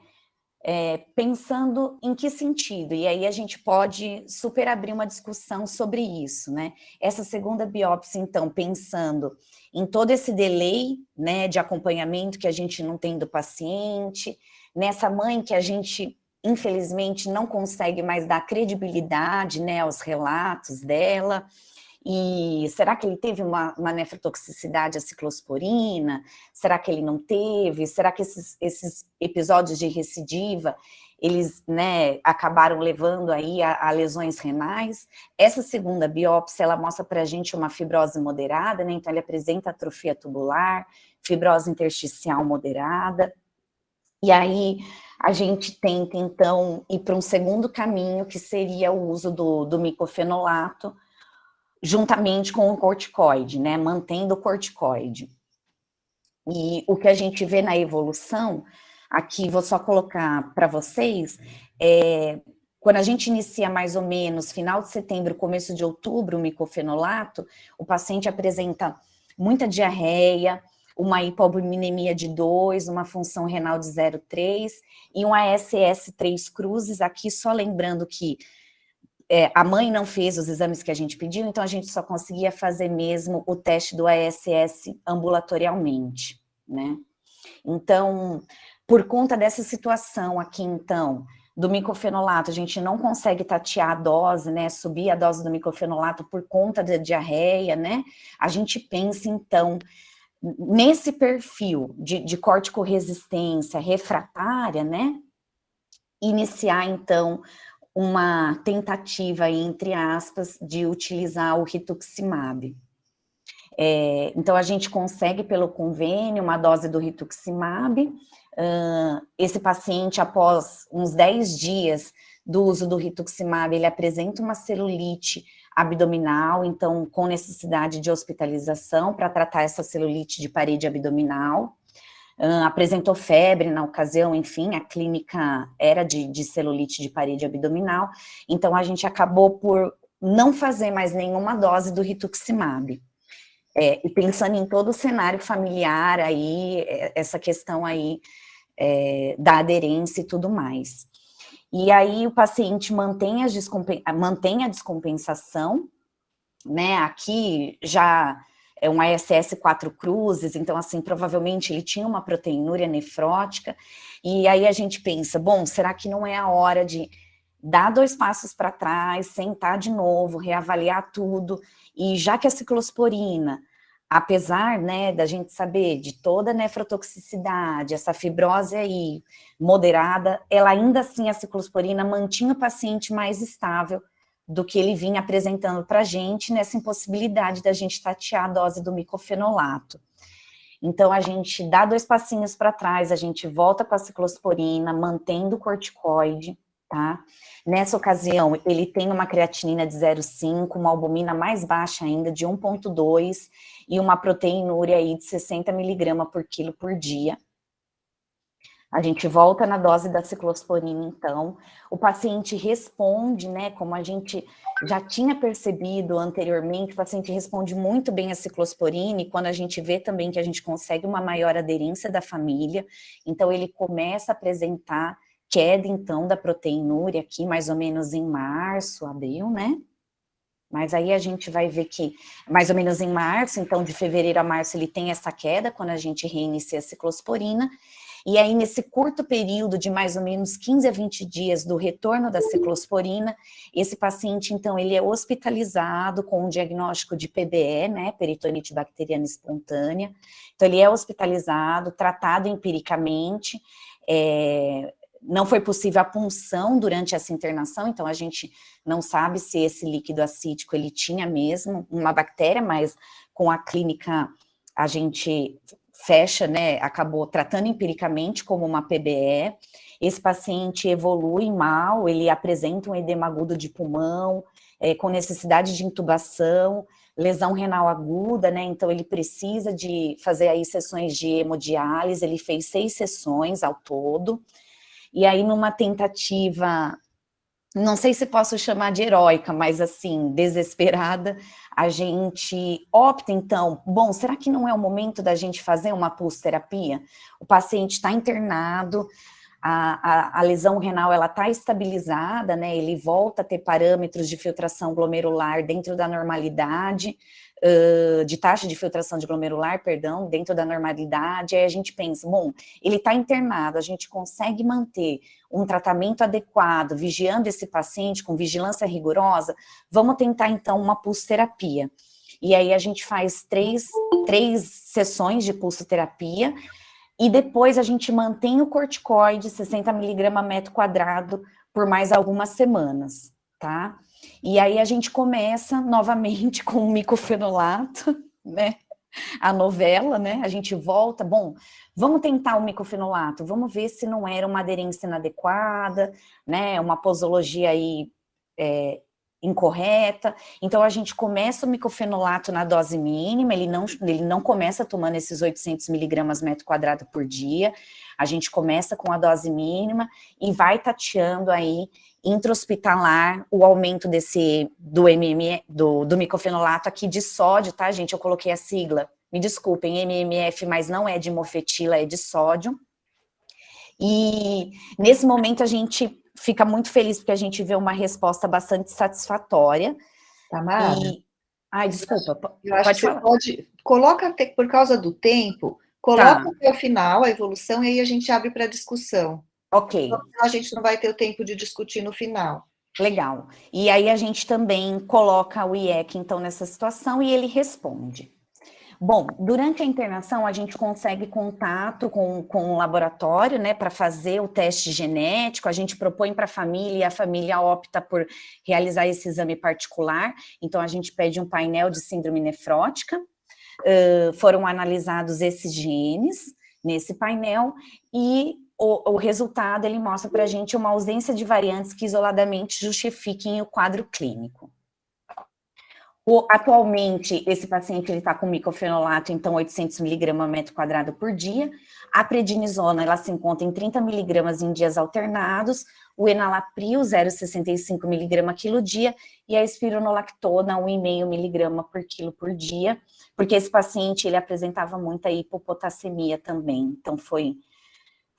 Pensando em que sentido, e aí a gente pode super abrir uma discussão sobre isso, né? Essa segunda biópsia, então, pensando em todo esse delay, né, de acompanhamento que a gente não tem do paciente, nessa mãe que a gente, infelizmente, não consegue mais dar credibilidade, né, aos relatos dela. E será que ele teve uma nefrotoxicidade à ciclosporina? Será que ele não teve? Será que esses episódios de recidiva, eles, né, acabaram levando aí a lesões renais? Essa segunda biópsia, ela mostra para a gente uma fibrose moderada, né? Então ele apresenta atrofia tubular, fibrose intersticial moderada. E aí a gente tenta, então, ir para um segundo caminho, que seria o uso do micofenolato, juntamente com o corticoide, né, mantendo o corticoide. E o que a gente vê na evolução, aqui vou só colocar para vocês, quando a gente inicia mais ou menos final de setembro, começo de outubro, o micofenolato, o paciente apresenta muita diarreia, uma hipoalbuminemia de 2, uma função renal de 0,3 e um ASS 3 cruzes, aqui só lembrando que a mãe não fez os exames que a gente pediu, então a gente só conseguia fazer mesmo o teste do ASS ambulatorialmente, né? Então, por conta dessa situação aqui, então, do micofenolato, a gente não consegue tatear a dose, né, subir a dose do micofenolato por conta da diarreia, né? A gente pensa, então, nesse perfil de corticorresistência refratária, né? Iniciar, então, uma tentativa, entre aspas, de utilizar o rituximab. Então, a gente consegue, pelo convênio, uma dose do rituximab. Esse paciente, após uns 10 dias do uso do rituximab, ele apresenta uma celulite abdominal, então, com necessidade de hospitalização para tratar essa celulite de parede abdominal. Apresentou febre na ocasião, enfim, a clínica era de celulite de parede abdominal, então a gente acabou por não fazer mais nenhuma dose do rituximab. E pensando em todo o cenário familiar aí, essa questão aí da aderência e tudo mais. E aí o paciente mantém a descompensação, né, aqui já é um ASS 4 cruzes, então, assim, provavelmente ele tinha uma proteinúria nefrótica, e aí a gente pensa, bom, será que não é a hora de dar 2 passos para trás, sentar de novo, reavaliar tudo, e já que a ciclosporina, apesar, né, da gente saber de toda a nefrotoxicidade, essa fibrose aí moderada, ela ainda assim, a ciclosporina mantinha o paciente mais estável do que ele vinha apresentando para a gente, nessa impossibilidade da gente tatear a dose do micofenolato. Então, a gente dá 2 passinhos para trás, a gente volta com a ciclosporina, mantendo o corticoide, tá? Nessa ocasião, ele tem uma creatinina de 0,5, uma albumina mais baixa ainda, de 1,2, e uma proteinúria aí de 60 mg por quilo por dia. A gente volta na dose da ciclosporina, então, o paciente responde, né, como a gente já tinha percebido anteriormente, o paciente responde muito bem à ciclosporina, e quando a gente vê também que a gente consegue uma maior aderência da família, então ele começa a apresentar queda, então, da proteinúria aqui, mais ou menos em março, abril, né? Mas aí a gente vai ver que, mais ou menos em março, então, de fevereiro a março, ele tem essa queda, quando a gente reinicia a ciclosporina. E aí, nesse curto período de mais ou menos 15 a 20 dias do retorno da ciclosporina, esse paciente, então, ele é hospitalizado com um diagnóstico de PBE, né, peritonite bacteriana espontânea. Então, ele é hospitalizado, tratado empiricamente, não foi possível a punção durante essa internação, então a gente não sabe se esse líquido acítico, ele tinha mesmo uma bactéria, mas com a clínica a gente fecha, né, acabou tratando empiricamente como uma PBE. Esse paciente evolui mal, ele apresenta um edema agudo de pulmão, com necessidade de intubação, lesão renal aguda, né, então ele precisa de fazer aí sessões de hemodiálise, ele fez 6 sessões ao todo, e aí numa tentativa não sei se posso chamar de heróica, mas assim, desesperada, a gente opta, então, bom, será que não é o momento da gente fazer uma pulsoterapia? O paciente está internado, a lesão renal, ela está estabilizada, né, ele volta a ter parâmetros de filtração glomerular dentro da normalidade, de taxa de filtração de glomerular, perdão, dentro da normalidade, aí a gente pensa, bom, ele está internado, a gente consegue manter um tratamento adequado, vigiando esse paciente com vigilância rigorosa, vamos tentar então uma pulsoterapia. E aí a gente faz três sessões de pulsoterapia, e depois a gente mantém o corticoide, 60 mg metro quadrado, por mais algumas semanas, tá? E aí a gente começa novamente com o micofenolato, né? A novela, né? A gente volta, bom, vamos tentar o micofenolato, vamos ver se não era uma aderência inadequada, né? Uma posologia aí incorreta. Então a gente começa o micofenolato na dose mínima, ele não começa tomando esses 800 mg metro quadrado por dia, a gente começa com a dose mínima e vai tateando aí intra-hospitalar o aumento do micofenolato aqui de sódio, tá, gente? Eu coloquei a sigla, me desculpem, MMF, mas não é de mofetila, é de sódio. E nesse momento a gente fica muito feliz porque a gente vê uma resposta bastante satisfatória. Tamara? Ai, desculpa, eu acho pode que falar. Coloca até, por causa do tempo, coloca até o final a evolução e aí a gente abre para discussão. Ok. Então, a gente não vai ter o tempo de discutir no final. Legal. E aí a gente também coloca o IEC, então, nessa situação e ele responde. Bom, durante a internação, a gente consegue contato com o laboratório, né, para fazer o teste genético, a gente propõe para a família e a família opta por realizar esse exame particular, então a gente pede um painel de síndrome nefrótica, foram analisados esses genes nesse painel e o resultado, ele mostra para a gente uma ausência de variantes que isoladamente justifiquem o quadro clínico. Atualmente, esse paciente está com micofenolato, então 800 mg metro quadrado por dia, a prednisona, ela se encontra em 30 mg em dias alternados, o enalapril, 0,65 mg quilo dia, e a espironolactona, 1,5 mg por quilo por dia, porque esse paciente, ele apresentava muita hipopotassemia também, então foi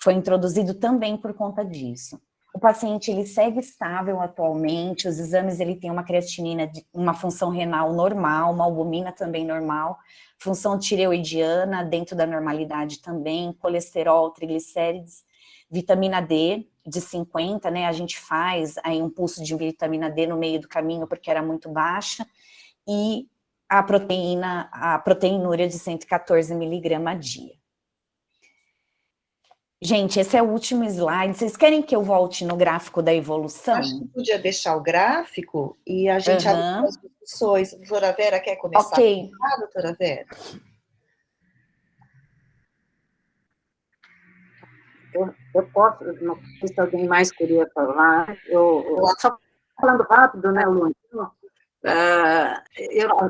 introduzido também por conta disso. O paciente, ele segue estável atualmente, os exames, ele tem uma creatinina, uma função renal normal, uma albumina também normal, função tireoidiana dentro da normalidade também, colesterol, triglicérides, vitamina D de 50, né, a gente faz aí um pulso de vitamina D no meio do caminho porque era muito baixa, e a proteinúria de 114 mg a dia. Gente, esse é o último slide. Vocês querem que eu volte no gráfico da evolução? Acho que podia deixar o gráfico e a gente abre as discussões. Doutora Vera, quer começar? Ok. Doutora Vera? Eu posso, não sei se alguém mais queria falar. Só falando rápido, né, Lu?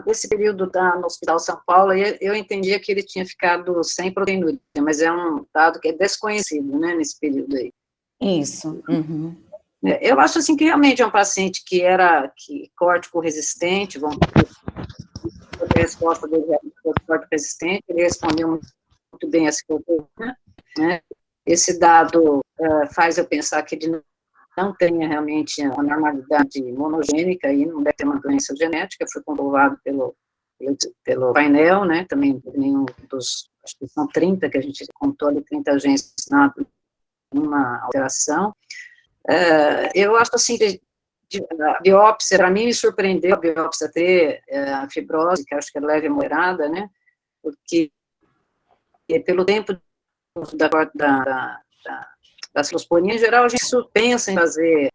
Esse período no Hospital São Paulo, eu entendia que ele tinha ficado sem proteinúria, mas é um dado que é desconhecido, né, nesse período aí. Isso. Uhum. Eu acho, assim, que realmente é um paciente que era córtico-resistente, vamos dizer, a resposta dele era córtico-resistente, ele respondeu muito bem a psicologia, né? Esse dado faz eu pensar que ele não tenha realmente a normalidade monogênica e não deve ter uma doença genética, foi comprovado pelo painel, né, também nenhum dos, acho que são 30, que a gente contou ali, 30 genes numa alteração. Eu acho assim, a biópsia, para mim me surpreendeu a biópsia ter a fibrose, que acho que é leve e moderada, né, porque pelo tempo da ciclosporina, em geral, a gente pensa em fazer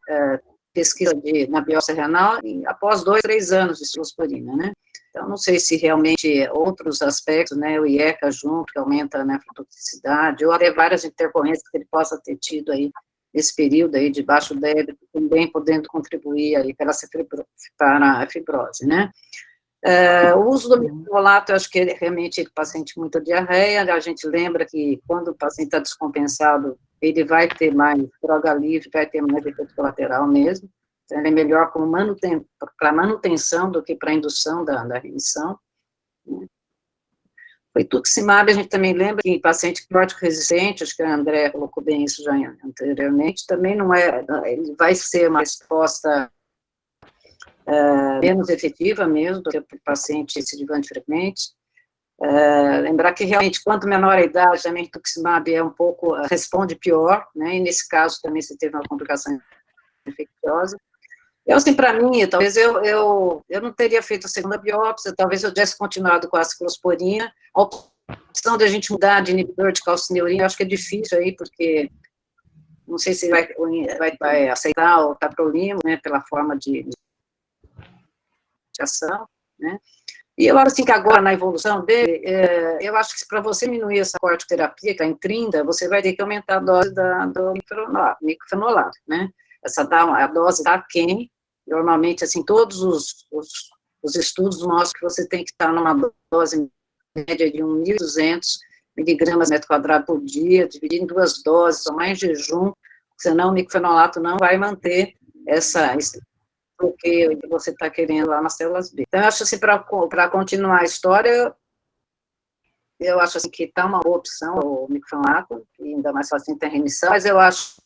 pesquisa na biópsia renal após 2, 3 anos de ciclosporina, né? Então, não sei se realmente outros aspectos, né, o IECA junto, que aumenta a nefrotoxicidade, ou até várias intercorrências que ele possa ter tido aí nesse período aí de baixo débito, também podendo contribuir aí para a fibrose, né? O uso do micofenolato, eu acho que realmente o paciente com muita diarreia, a gente lembra que quando o paciente está descompensado, ele vai ter mais droga livre, vai ter mais efeito colateral mesmo. Então, ele é melhor para manutenção do que para indução da remissão. O rituximab, a gente também lembra que em paciente crótico resistente, acho que a André colocou bem isso já anteriormente, também não é, ele vai ser uma resposta menos efetiva mesmo do que para o paciente recidivante frequente. Lembrar que realmente, quanto menor a idade, também o rituximab responde pior, né, e nesse caso também você teve uma complicação infecciosa. Assim, para mim, talvez eu não teria feito a segunda biópsia, talvez eu tivesse continuado com a ciclosporina. A opção de a gente mudar de inibidor de calcineurina, eu acho que é difícil aí, porque não sei se vai aceitar o tacrolimus, né, pela forma de ação, né. E eu acho assim que agora, na evolução dele, eu acho que para você diminuir essa corticoterapia, que está em 30, você vai ter que aumentar a dose do microfenolato, né. A dose está aquém. Normalmente, assim, todos os estudos mostram que você tem que estar numa dose média de 1.200 miligramas metro quadrado por dia, dividido em 2 doses, tomar em jejum, senão o microfenolato não vai manter esse bloqueio que você está querendo lá nas células B. Então, eu acho assim, para continuar a história, eu acho assim, que está uma boa opção o microfenolato, que ainda mais fácil ter remissão, mas eu acho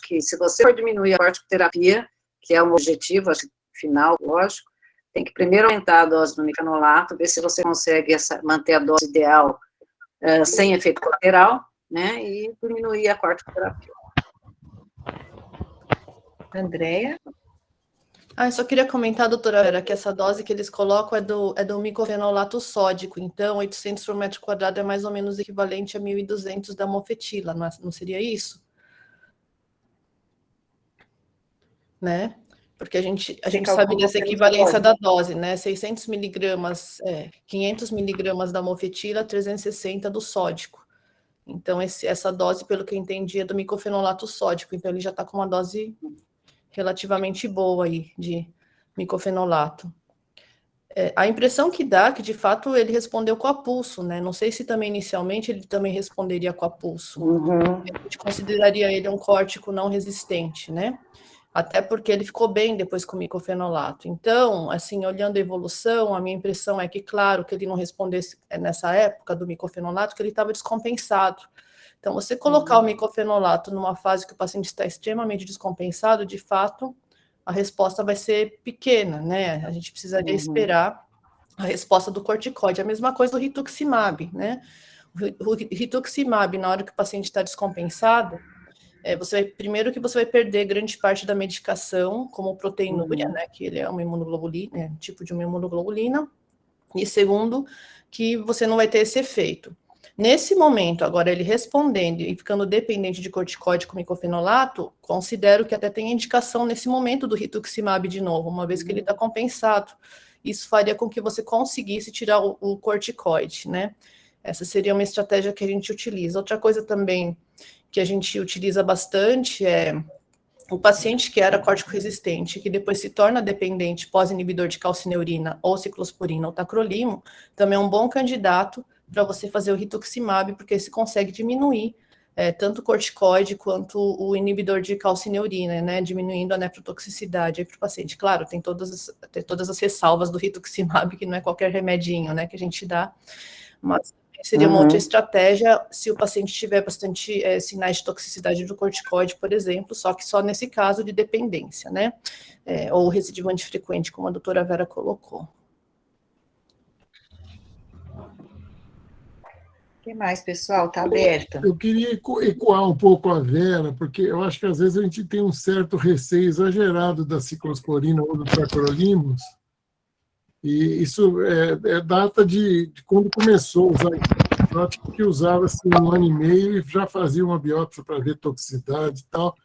que se você for diminuir a corticoterapia, que é um objetivo final, lógico, tem que primeiro aumentar a dose do microfenolato, ver se você consegue manter a dose ideal sem efeito colateral, né, e diminuir a corticoterapia. Andréia? Eu só queria comentar, doutora Vera, que essa dose que eles colocam é do microfenolato sódico, então 800 por metro quadrado é mais ou menos equivalente a 1.200 da mofetila, não seria isso? Né? Porque a gente sabe dessa equivalência da dose, né? 600 miligramas, 500 miligramas da mofetila, 360 do sódico. Então, essa dose, pelo que eu entendi, é do microfenolato sódico. Então, ele já está com uma dose relativamente boa aí de microfenolato. A impressão que dá que, de fato, ele respondeu com a pulso, né? Não sei se também, inicialmente, ele também responderia com a pulso. A gente consideraria ele um córtico não resistente, né? Até porque ele ficou bem depois com o microfenolato. Então, assim, olhando a evolução, a minha impressão é que, claro, que ele não respondesse nessa época do microfenolato, que ele estava descompensado. Então, você colocar o microfenolato numa fase que o paciente está extremamente descompensado, de fato, a resposta vai ser pequena, né? A gente precisaria esperar a resposta do corticoide. A mesma coisa do rituximab, né? O rituximab, na hora que o paciente está descompensado, primeiro que você vai perder grande parte da medicação, como proteinúria, né, que ele é uma imunoglobulina, tipo de uma imunoglobulina, e segundo, que você não vai ter esse efeito. Nesse momento, agora ele respondendo e ficando dependente de corticoide com microfenolato, considero que até tem indicação nesse momento do rituximab de novo, uma vez que ele está compensado. Isso faria com que você conseguisse tirar o corticoide, né? Essa seria uma estratégia que a gente utiliza. Outra coisa também que a gente utiliza bastante é o paciente que era córtico resistente, que depois se torna dependente pós-inibidor de calcineurina ou ciclosporina ou tacrolimo, também é um bom candidato para você fazer o rituximab, porque se consegue diminuir tanto o corticoide quanto o inibidor de calcineurina, né, diminuindo a nefrotoxicidade para o paciente. Claro, tem todas as ressalvas do rituximab, que não é qualquer remedinho, né, que a gente dá, mas seria uma outra estratégia se o paciente tiver bastante sinais de toxicidade do corticoide, por exemplo, só que só nesse caso de dependência, né? Ou recidivante frequente, como a doutora Vera colocou. O que mais, pessoal? Está aberta. Eu queria ecoar um pouco a Vera, porque eu acho que às vezes a gente tem um certo receio exagerado da ciclosporina ou do tacrolimus, e isso data de quando começou a usar antibiótico, que usava-se 1 ano e meio e já fazia uma biópsia para ver toxicidade e tal.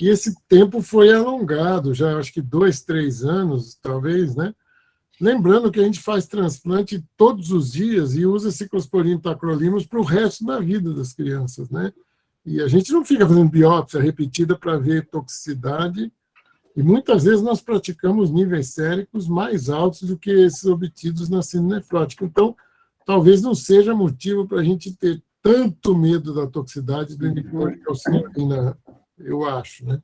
E esse tempo foi alongado, já acho que 2, 3 anos, talvez, né? Lembrando que a gente faz transplante todos os dias e usa ciclosporina e tacrolimus para o resto da vida das crianças, né? E a gente não fica fazendo biópsia repetida para ver toxicidade. E muitas vezes nós praticamos níveis séricos mais altos do que esses obtidos na síndrome nefrótica. Então, talvez não seja motivo para a gente ter tanto medo da toxicidade do inibidor de calcineurina, eu acho, né?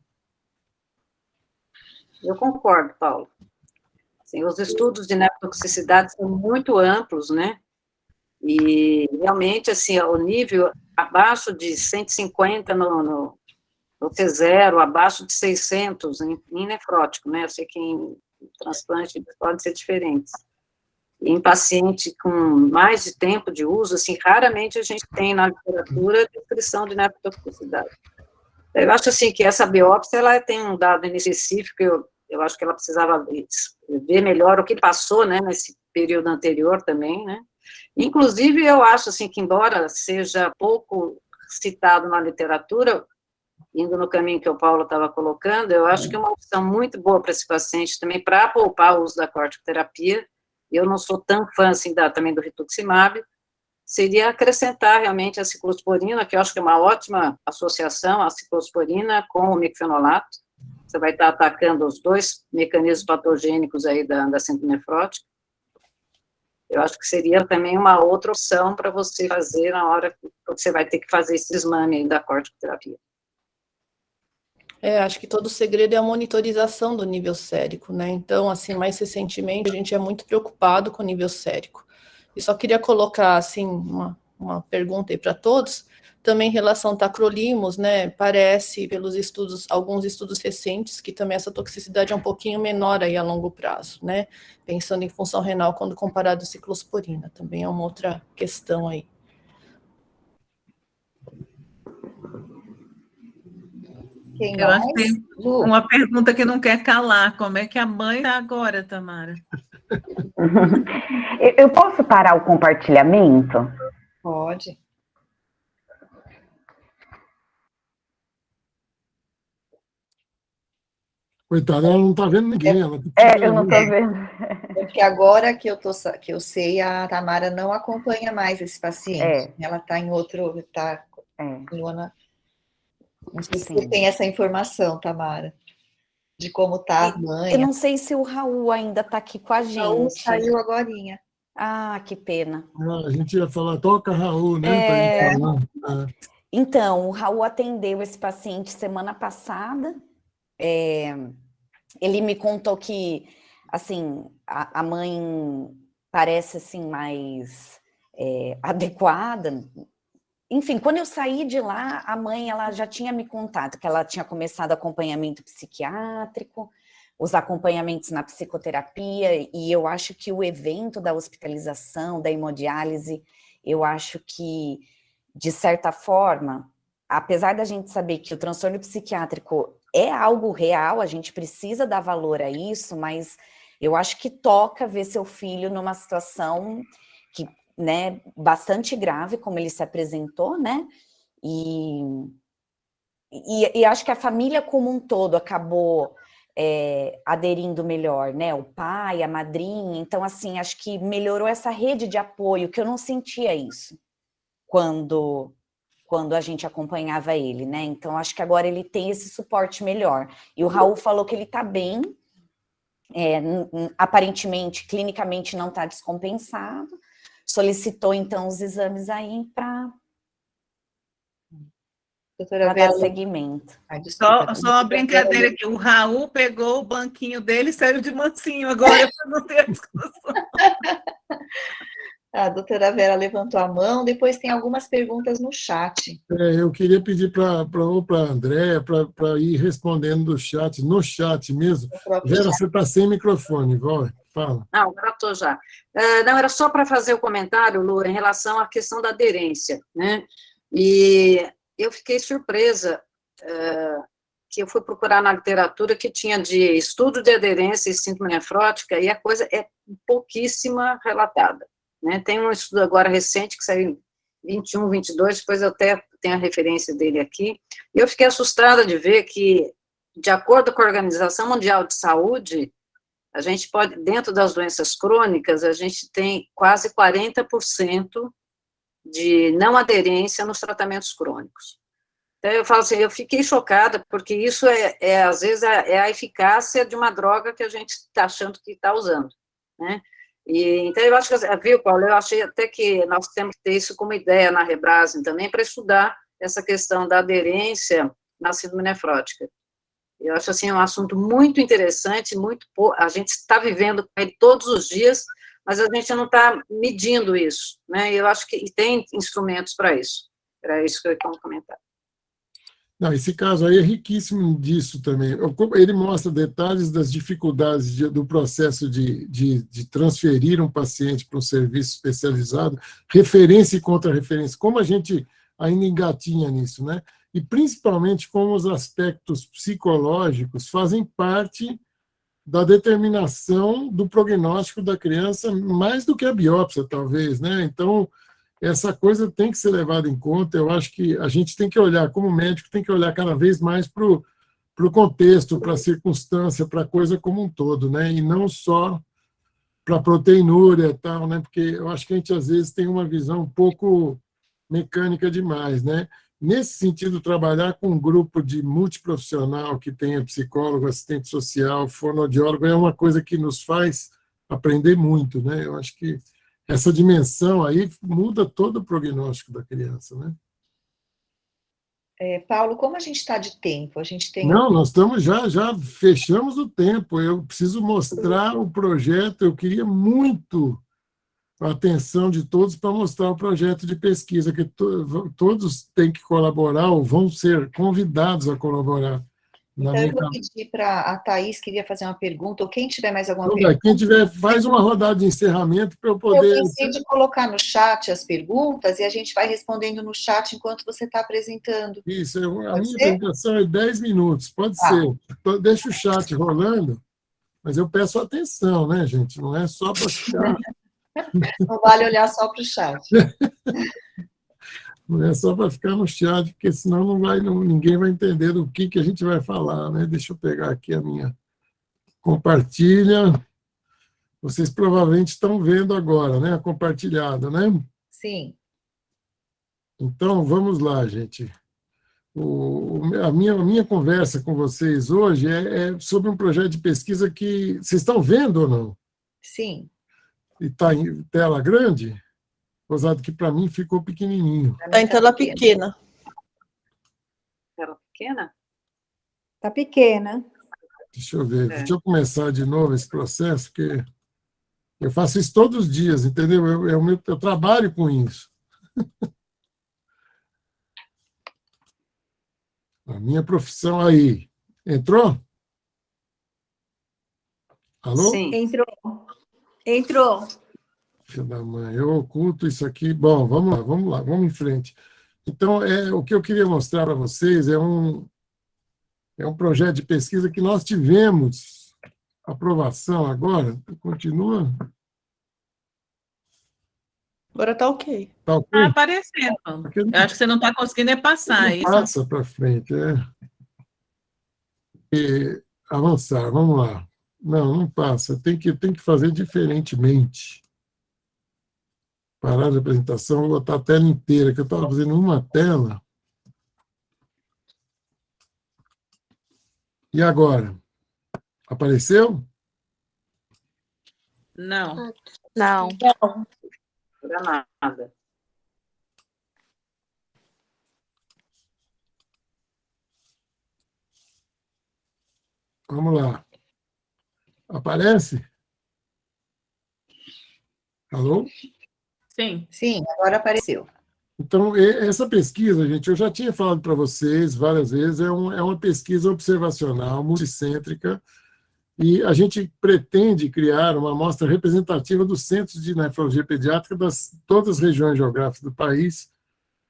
Eu concordo, Paulo. Assim, os estudos de nefrotoxicidade são muito amplos, né? E, realmente, assim, o nível abaixo de 150 no T0, abaixo de 600 em nefrótico, né? Eu sei que em transplante podem ser diferentes. Em paciente com mais de tempo de uso, assim, raramente a gente tem na literatura descrição de nefrotoxicidade. Eu acho, assim, que essa biópsia, ela tem um dado específico, eu acho que ela precisava ver melhor o que passou, né, nesse período anterior também, né. Inclusive, eu acho, assim, que embora seja pouco citado na literatura, indo no caminho que o Paulo estava colocando, eu acho que uma opção muito boa para esse paciente também, para poupar o uso da corticoterapia, eu não sou tão fã, assim, também do rituximab, seria acrescentar realmente a ciclosporina, que eu acho que é uma ótima associação, a ciclosporina com o micfenolato. Você vai estar atacando os dois mecanismos patogênicos aí da síndrome nefrótica. Eu acho que seria também uma outra opção para você fazer na hora que você vai ter que fazer esse desmame da corticoterapia. Acho que todo o segredo é a monitorização do nível sérico, né? Então, assim, mais recentemente, a gente é muito preocupado com o nível sérico. E só queria colocar, assim, uma pergunta aí para todos, também em relação ao tacrolimus, né? Parece, pelos estudos, alguns estudos recentes, que também essa toxicidade é um pouquinho menor aí a longo prazo, né? Pensando em função renal quando comparado à ciclosporina, também é uma outra questão aí. Quem Eu acho mais? que tem Lu? uma pergunta que não quer calar. Como é que a mãe está agora, Tamara? Eu posso parar o compartilhamento? Pode. Coitada, ela não está vendo ninguém. Ela Eu não estou vendo. Porque agora que eu sei, a Tamara não acompanha mais esse paciente. Ela está em outro, está em uma... Não sei se você tem essa informação, Tamara, de como está a mãe. Eu não sei se o Raul ainda está aqui com a gente. Raul saiu agorinha. Ah, que pena. A gente ia falar, toca Raul, né? Pra gente falar. Então, o Raul atendeu esse paciente semana passada. Ele me contou que, assim, a mãe parece, assim, mais adequada. Enfim, quando eu saí de lá, a mãe ela já tinha me contado que ela tinha começado acompanhamento psiquiátrico, os acompanhamentos na psicoterapia, e eu acho que o evento da hospitalização, da hemodiálise, eu acho que, de certa forma, apesar da gente saber que o transtorno psiquiátrico é algo real, a gente precisa dar valor a isso, mas eu acho que toca ver seu filho numa situação que, né, bastante grave, como ele se apresentou, né, e acho que a família como um todo acabou aderindo melhor, né, o pai, a madrinha, então, assim, acho que melhorou essa rede de apoio, que eu não sentia isso quando a gente acompanhava ele, né, então acho que agora ele tem esse suporte melhor, e o Raul falou que ele tá bem, aparentemente, clinicamente não tá descompensado, solicitou, então, os exames aí para dar seguimento. Só uma brincadeira aqui, o Raul pegou o banquinho dele e saiu de mansinho agora para não ter discussão. A doutora Vera levantou a mão, depois tem algumas perguntas no chat. Eu queria pedir para a Andréia para ir respondendo no chat mesmo. Vera, você está sem microfone, fala. Não, agora estou já. Não, era só para fazer o comentário, Lu, em relação à questão da aderência, né? E eu fiquei surpresa que eu fui procurar na literatura que tinha de estudo de aderência e síndrome nefrótica, e a coisa é pouquíssima relatada. Né? Tem um estudo agora recente que saiu em 21, 22, depois eu até tenho a referência dele aqui, e eu fiquei assustada de ver que, de acordo com a Organização Mundial de Saúde, a gente pode, dentro das doenças crônicas, a gente tem quase 40% de não aderência nos tratamentos crônicos. Então, eu falo assim, eu fiquei chocada, porque isso às vezes, é a eficácia de uma droga que a gente está achando que está usando, né? Então, eu acho que, viu, Paulo, eu achei até que nós temos que ter isso como ideia na Rebrasem também, para estudar essa questão da aderência na síndrome nefrótica. Eu acho assim um assunto muito interessante, a gente está vivendo com ele todos os dias, mas a gente não está medindo isso, né? Eu acho que tem instrumentos para isso. Era isso que eu queria comentar. Não, esse caso aí é riquíssimo disso também. Ele mostra detalhes das dificuldades do processo de transferir um paciente para um serviço especializado, referência e contra-referência, como a gente ainda engatinha nisso, né? E principalmente como os aspectos psicológicos fazem parte da determinação do prognóstico da criança, mais do que a biópsia, talvez, né? Então, essa coisa tem que ser levada em conta. Eu acho que a gente tem que olhar, como médico, tem que olhar cada vez mais para o contexto, para a circunstância, para a coisa como um todo, né? E não só para a proteinúria e tal, né? Porque eu acho que a gente, às vezes, tem uma visão um pouco mecânica demais, né? Nesse sentido, trabalhar com um grupo de multiprofissional que tenha psicólogo, assistente social, fonoaudiólogo, é uma coisa que nos faz aprender muito, né? Eu acho que essa dimensão aí muda todo o prognóstico da criança, né? Paulo, como a gente está de tempo? A gente tem... Não, nós estamos já fechamos o tempo. Eu preciso mostrar o projeto. Eu queria muito a atenção de todos para mostrar o projeto de pesquisa, que todos têm que colaborar ou vão ser convidados a colaborar. Então, eu vou pedir para a Thaís, queria fazer uma pergunta, ou quem tiver mais alguma pergunta. Quem tiver, faz uma rodada de encerramento para eu poder... Eu pensei de colocar no chat as perguntas e a gente vai respondendo no chat enquanto você está apresentando. Isso, a minha apresentação é 10 minutos, pode ser. Deixa o chat rolando, mas eu peço atenção, né, gente? Não é só para ficar... Não vale olhar só para o chat. Não é só para ficar no chat, porque senão ninguém vai entender do que a gente vai falar, né? Deixa eu pegar aqui a minha compartilha. Vocês provavelmente estão vendo agora, né? A compartilhada, né? Sim. Então, vamos lá, gente. A minha conversa com vocês hoje é sobre um projeto de pesquisa que... Vocês estão vendo ou não? Sim. E está em tela grande? Apesar que para mim ficou pequenininho. Está em tela pequena. Tela pequena? Está pequena. Deixa eu ver. Deixa eu começar de novo esse processo, porque eu faço isso todos os dias, entendeu? Eu trabalho com isso. A minha profissão aí. Entrou? Alô? Sim. Entrou. Filho da mãe, eu oculto isso aqui. Bom, vamos lá, vamos em frente. Então, o que eu queria mostrar para vocês é um projeto de pesquisa que nós tivemos aprovação agora. Continua? Agora está ok. Está ok? Está aparecendo. Eu acho que você não está conseguindo passar. Não passa para frente, avançar, vamos lá. Não passa. Tem que fazer diferentemente. Parar a apresentação, vou botar a tela inteira, que eu estava fazendo uma tela. E agora? Apareceu? Não. Não. Não. Nada. Vamos lá. Aparece? Alô? Sim. Sim, agora apareceu. Então, essa pesquisa, gente, eu já tinha falado para vocês várias vezes, é uma pesquisa observacional, multicêntrica, e a gente pretende criar uma amostra representativa dos centros de nefrologia pediátrica das todas as regiões geográficas do país,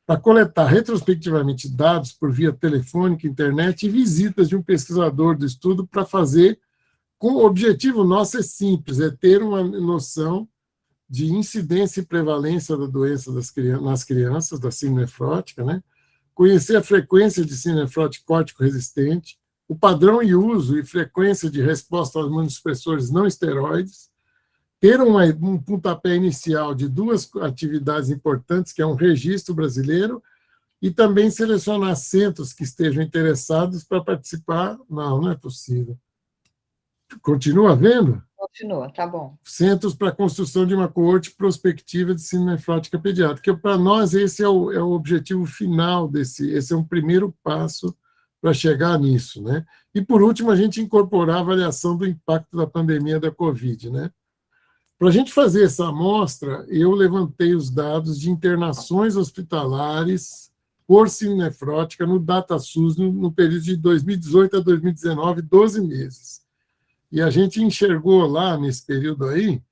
para coletar retrospectivamente dados por via telefônica, internet e visitas de um pesquisador do estudo para fazer, com o objetivo nosso é simples, é ter uma noção de incidência e prevalência da doença nas crianças, da síndrome nefrótica, né? Conhecer a frequência de síndrome nefrótica córtico-resistente, o padrão e uso e frequência de resposta aos imunossupressores não esteroides, ter um pontapé inicial de 2 atividades importantes, que é um registro brasileiro, e também selecionar centros que estejam interessados para participar. Não é possível. Continua vendo? Continua, tá bom. Centros para a construção de uma coorte prospectiva de síndrome nefrótica pediátrica. Para nós, esse é o objetivo final esse é um primeiro passo para chegar nisso, né? E, por último, a gente incorporar a avaliação do impacto da pandemia da Covid, né? Para a gente fazer essa amostra, eu levantei os dados de internações hospitalares por síndrome nefrótica no DataSUS no período de 2018 a 2019, 12 meses. E a gente enxergou lá, nesse período aí,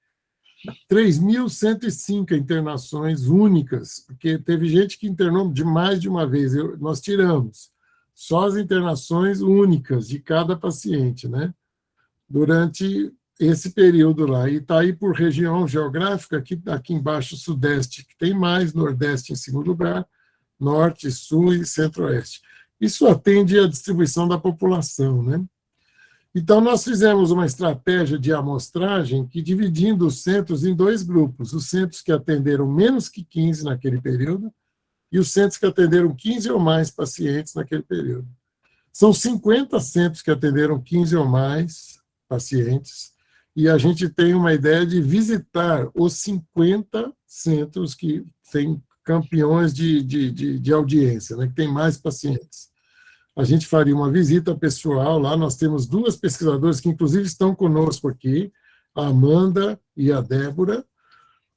3.105 internações únicas, porque teve gente que internou de mais de uma vez. Nós tiramos só as internações únicas de cada paciente, né? Durante esse período lá. E está aí por região geográfica, aqui embaixo, Sudeste, que tem mais, Nordeste em segundo lugar, Norte, Sul e Centro-Oeste. Isso atende à distribuição da população, né? Então, nós fizemos uma estratégia de amostragem que dividindo os centros em dois grupos, os centros que atenderam menos que 15 naquele período e os centros que atenderam 15 ou mais pacientes naquele período. São 50 centros que atenderam 15 ou mais pacientes, e a gente tem uma ideia de visitar os 50 centros que têm campeões de audiência, né, que tem mais pacientes. A gente faria uma visita pessoal lá, nós temos duas pesquisadoras que, inclusive, estão conosco aqui, a Amanda e a Débora,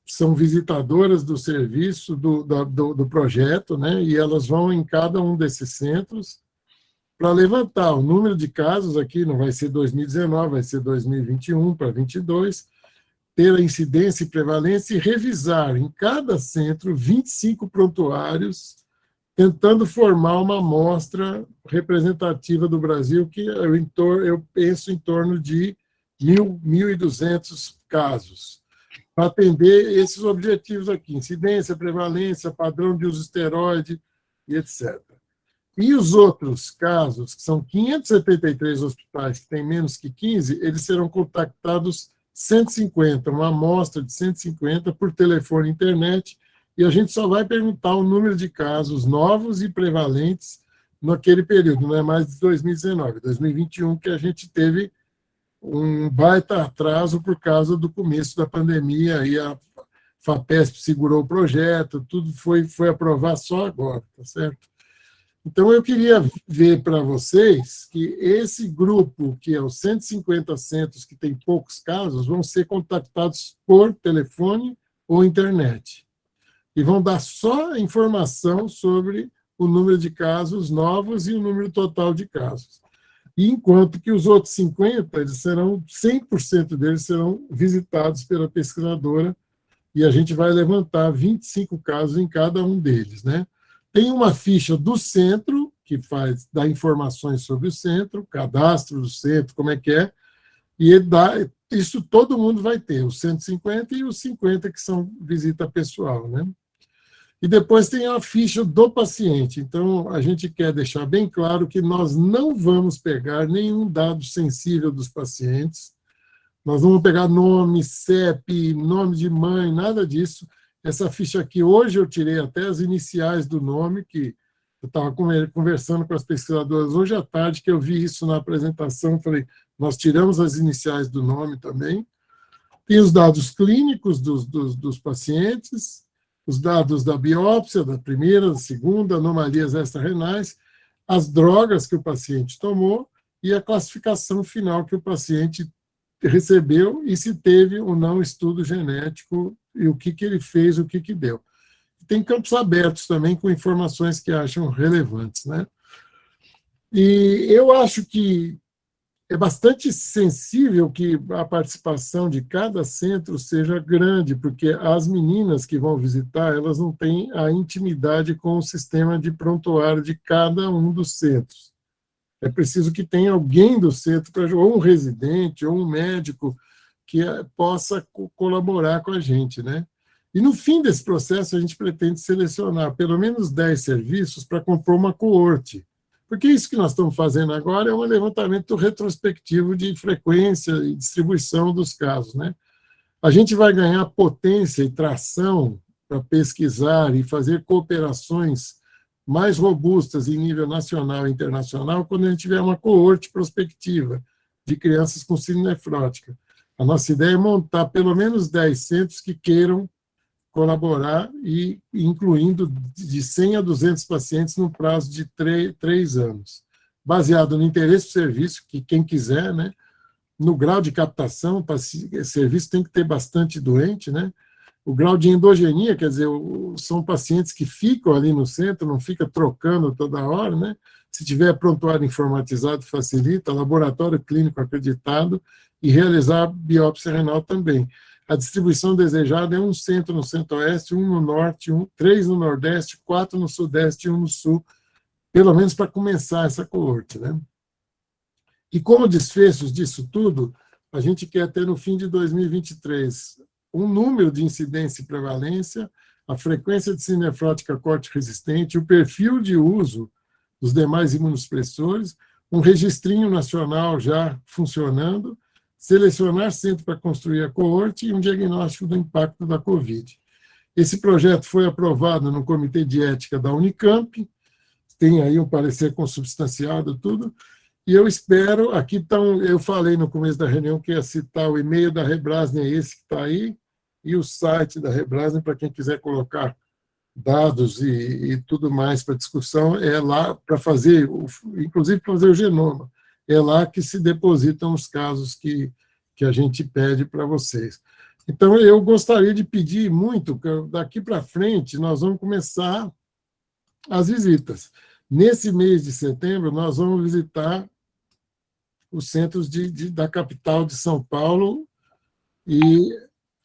são visitadoras do serviço, do projeto, né, e elas vão em cada um desses centros para levantar o número de casos aqui, não vai ser 2019, vai ser 2021 para 2022, ter a incidência e prevalência e revisar em cada centro 25 prontuários, tentando formar uma amostra representativa do Brasil, que eu penso em torno de 1.200 casos, para atender esses objetivos aqui, incidência, prevalência, padrão de uso de esteroide, e etc. E os outros casos, que são 573 hospitais que têm menos que 15, eles serão contactados 150, uma amostra de 150 por telefone e internet, e a gente só vai perguntar o número de casos novos e prevalentes naquele período, não é mais de 2019, 2021, que a gente teve um baita atraso por causa do começo da pandemia, e a FAPESP segurou o projeto, tudo foi aprovar só agora, tá certo? Então, eu queria ver para vocês que esse grupo, que é os 150 centros que tem poucos casos, vão ser contactados por telefone ou internet. E vão dar só informação sobre o número de casos novos e o número total de casos. E enquanto que os outros 50, 100% deles serão visitados pela pesquisadora, e a gente vai levantar 25 casos em cada um deles, né? Tem uma ficha do centro, que dá informações sobre o centro, cadastro do centro, como é que é, e isso todo mundo vai ter, os 150 e os 50 que são visita pessoal, né? E depois tem a ficha do paciente. Então, a gente quer deixar bem claro que nós não vamos pegar nenhum dado sensível dos pacientes, nós não vamos pegar nome, CEP, nome de mãe, nada disso. Essa ficha aqui, hoje eu tirei até as iniciais do nome, que eu estava conversando com as pesquisadoras hoje à tarde, que eu vi isso na apresentação, falei, nós tiramos as iniciais do nome também. Tem os dados clínicos dos pacientes, os dados da biópsia, da primeira, da segunda, anomalias extra-renais, as drogas que o paciente tomou e a classificação final que o paciente recebeu e se teve ou não estudo genético e o que ele fez, o que deu. Tem campos abertos também com informações que acham relevantes, né? E eu acho que é bastante sensível que a participação de cada centro seja grande, porque as meninas que vão visitar, elas não têm a intimidade com o sistema de prontuário de cada um dos centros. É preciso que tenha alguém do centro, ou um residente, ou um médico, que possa colaborar com a gente, né? E no fim desse processo, a gente pretende selecionar pelo menos 10 serviços para compor uma coorte. Porque isso que nós estamos fazendo agora é um levantamento retrospectivo de frequência e distribuição dos casos, né? A gente vai ganhar potência e tração para pesquisar e fazer cooperações mais robustas em nível nacional e internacional quando a gente tiver uma coorte prospectiva de crianças com síndrome nefrótica. A nossa ideia é montar pelo menos 10 centros que queiram colaborar, e incluindo de 100 a 200 pacientes no prazo de 3 anos. baseado no interesse do serviço, que quem quiser, né? No grau de captação, serviço tem que ter bastante doente, né? O grau de endogenia, quer dizer, são pacientes que ficam ali no centro, não fica trocando toda hora, né? Se tiver prontuário informatizado, facilita, laboratório clínico acreditado e realizar biópsia renal também. A distribuição desejada é um centro no centro-oeste, um no norte, 3 no nordeste, 4 no sudeste e 1 no sul, pelo menos para começar essa coorte, né? E como desfechos disso tudo, a gente quer ter no fim de 2023 um número de incidência e prevalência, a frequência de síndrome nefrótica corte resistente, o perfil de uso dos demais imunossupressores, um registrinho nacional já funcionando, selecionar centro para construir a coorte e um diagnóstico do impacto da Covid. Esse projeto foi aprovado no Comitê de Ética da Unicamp, tem aí um parecer consubstanciado, tudo, e eu espero, aqui estão, eu falei no começo da reunião que ia citar o e-mail da Rebrasne, é esse que está aí, e o site da Rebrasne, para quem quiser colocar dados e tudo mais para discussão, é lá para fazer, inclusive para fazer o genoma, é lá que se depositam os casos que a gente pede para vocês. Então, eu gostaria de pedir muito, que daqui para frente nós vamos começar as visitas. Nesse mês de setembro, nós vamos visitar os centros da capital de São Paulo e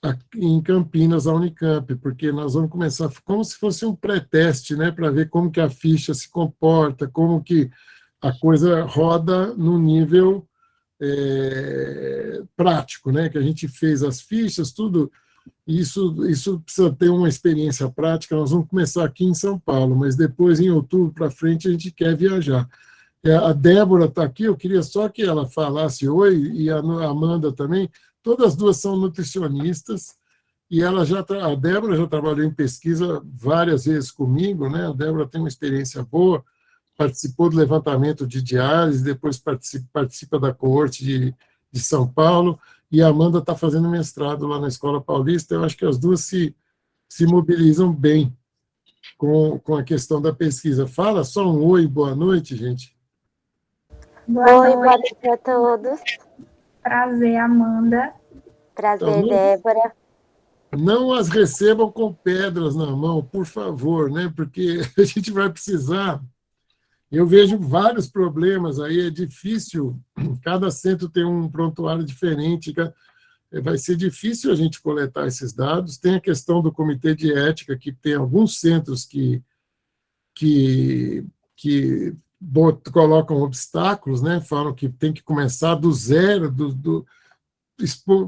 aqui em Campinas, a Unicamp, porque nós vamos começar como se fosse um pré-teste, né, para ver como que a ficha se comporta, como que a coisa roda no nível prático, né, que a gente fez as fichas, tudo, isso precisa ter uma experiência prática, nós vamos começar aqui em São Paulo, mas depois, em outubro para frente, a gente quer viajar. A Débora está aqui, eu queria só que ela falasse oi, e a Amanda também, todas as duas são nutricionistas, e a Débora já trabalhou em pesquisa várias vezes comigo, né? A Débora tem uma experiência boa, participou do levantamento de diálise, depois participa da coorte de São Paulo, e a Amanda está fazendo mestrado lá na Escola Paulista. Eu acho que as duas se mobilizam bem com a questão da pesquisa. Fala só um oi, boa noite, gente. Oi, boa noite a todos. Prazer, Amanda. Prazer, Então, Débora. Não as recebam com pedras na mão, por favor, né? Porque a gente vai precisar. Eu vejo vários problemas aí, é difícil, cada centro tem um prontuário diferente, vai ser difícil a gente coletar esses dados. Tem a questão do comitê de ética, que tem alguns centros que colocam obstáculos, né? Falam que tem que começar do zero,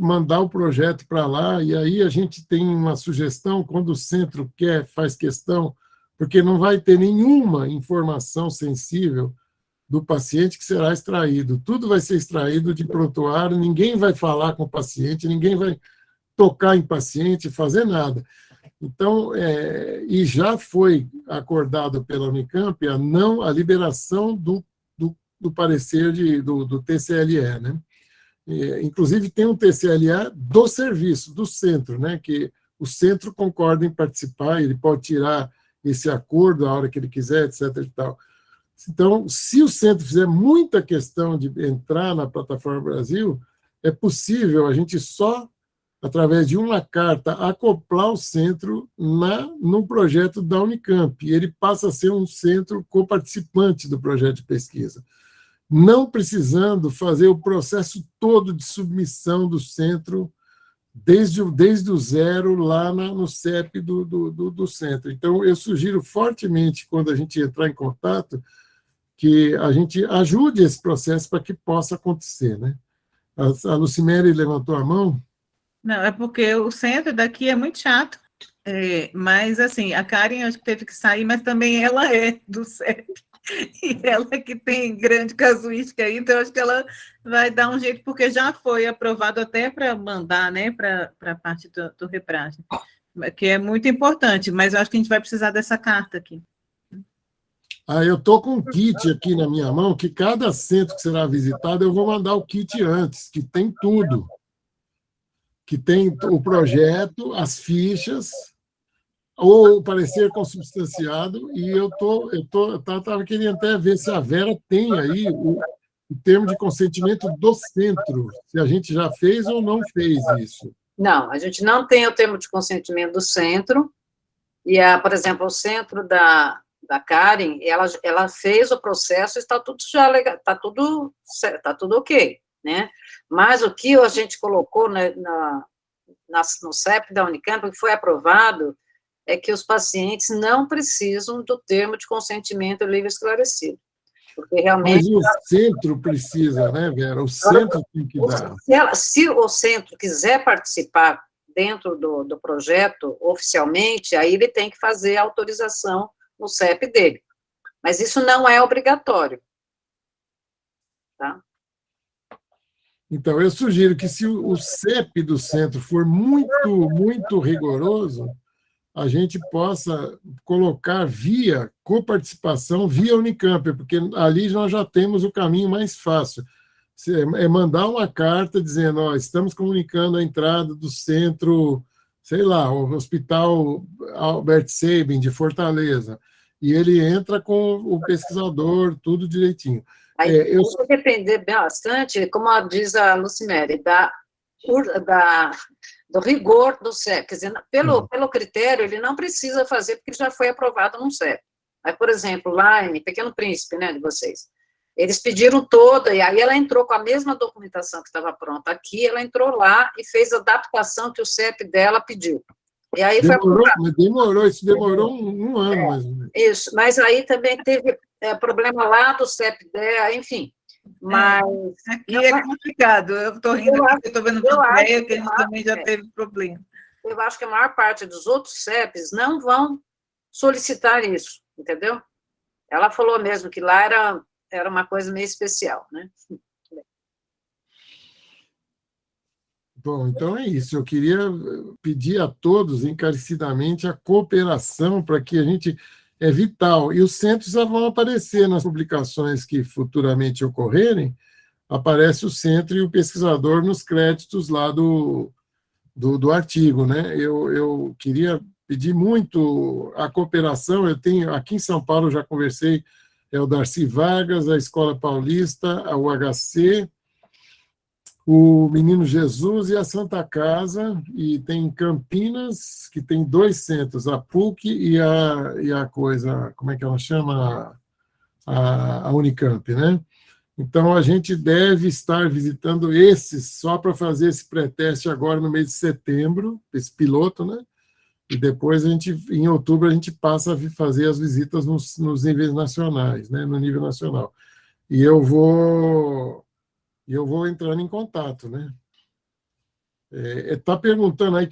mandar o projeto para lá, e aí a gente tem uma sugestão, quando o centro faz questão, porque não vai ter nenhuma informação sensível do paciente que será extraído. Tudo vai ser extraído de prontuário, ninguém vai falar com o paciente, ninguém vai tocar em paciente, fazer nada. Então, e já foi acordado pela Unicamp a liberação do parecer do TCLE, né? Inclusive, tem um TCLE do serviço, do centro, né? Que o centro concorda em participar, ele pode tirar esse acordo a hora que ele quiser, etc. e tal. Então, se o centro fizer muita questão de entrar na Plataforma Brasil, é possível a gente só, através de uma carta, acoplar o centro no projeto da Unicamp. E ele passa a ser um centro coparticipante do projeto de pesquisa, não precisando fazer o processo todo de submissão do centro desde o zero lá no CEP do centro. Então, eu sugiro fortemente, quando a gente entrar em contato, que a gente ajude esse processo para que possa acontecer, né? A Lucimere levantou a mão. Não, é porque o centro daqui é muito chato, mas, assim, a Karen acho que teve que sair, mas também ela é do CEP, e ela que tem grande casuística aí, então acho que ela vai dar um jeito, porque já foi aprovado até para mandar, né, para a parte do Rebrasne, que é muito importante, mas eu acho que a gente vai precisar dessa carta aqui. Eu estou com um kit aqui na minha mão, que cada centro que será visitado, eu vou mandar o kit antes, que tem tudo. Que tem o projeto, as fichas, ou parecer consubstanciado, e eu estava querendo até ver se a Vera tem aí o termo de consentimento do centro, se a gente já fez ou não fez isso. Não, a gente não tem o termo de consentimento do centro, e, por exemplo, o centro da Karen, ela fez o processo, está tudo já legal, está tudo ok, né? Mas o que a gente colocou no CEP da Unicamp, que foi aprovado, é que os pacientes não precisam do termo de consentimento livre e esclarecido. Porque realmente... Mas o centro precisa, né, Vera? O centro tem que dar. Se o centro quiser participar dentro do projeto oficialmente, aí ele tem que fazer a autorização no CEP dele. Mas isso não é obrigatório. Tá? Então, eu sugiro que se o CEP do centro for muito, muito rigoroso, a gente possa colocar via coparticipação, via Unicamp, porque ali nós já temos o caminho mais fácil. É mandar uma carta dizendo, ó, estamos comunicando a entrada do centro, sei lá, o Hospital Albert Sabin, de Fortaleza, e ele entra com o pesquisador, tudo direitinho. Aí, isso vai depender bastante, como diz a Lucimere, do rigor do CEP. Quer dizer, pelo critério, ele não precisa fazer, porque já foi aprovado num CEP. Aí, por exemplo, lá em Pequeno Príncipe, né, de vocês, eles pediram toda, e aí ela entrou com a mesma documentação que estava pronta aqui, ela entrou lá e fez a adaptação que o CEP dela pediu. E aí Isso demorou um ano, mais ou menos. Isso, mas aí também teve problema lá do CEP dela, enfim. Mas aqui é complicado. Eu estou rindo porque estou vendo ideia que a gente também já teve problema. Eu acho que a maior parte dos outros CEPs não vão solicitar isso, entendeu? Ela falou mesmo que lá era uma coisa meio especial, né? Bom, então é isso. Eu queria pedir a todos, encarecidamente, a cooperação para que a gente... É vital. E os centros já vão aparecer nas publicações que futuramente ocorrerem, aparece o centro e o pesquisador nos créditos lá do artigo, né? Eu queria pedir muito a cooperação. Eu tenho, aqui em São Paulo, eu já conversei, é o Darcy Vargas, a Escola Paulista, a UHC, o Menino Jesus e a Santa Casa, e tem Campinas, que tem 2 centros, a PUC e a coisa, como é que ela chama? A Unicamp, né? Então, a gente deve estar visitando esses, só para fazer esse pré-teste agora no mês de setembro, esse piloto, né? E depois, em outubro, a gente passa a fazer as visitas nos níveis nacionais, né? No nível nacional. E eu vou entrando em contato, né? Está perguntando aí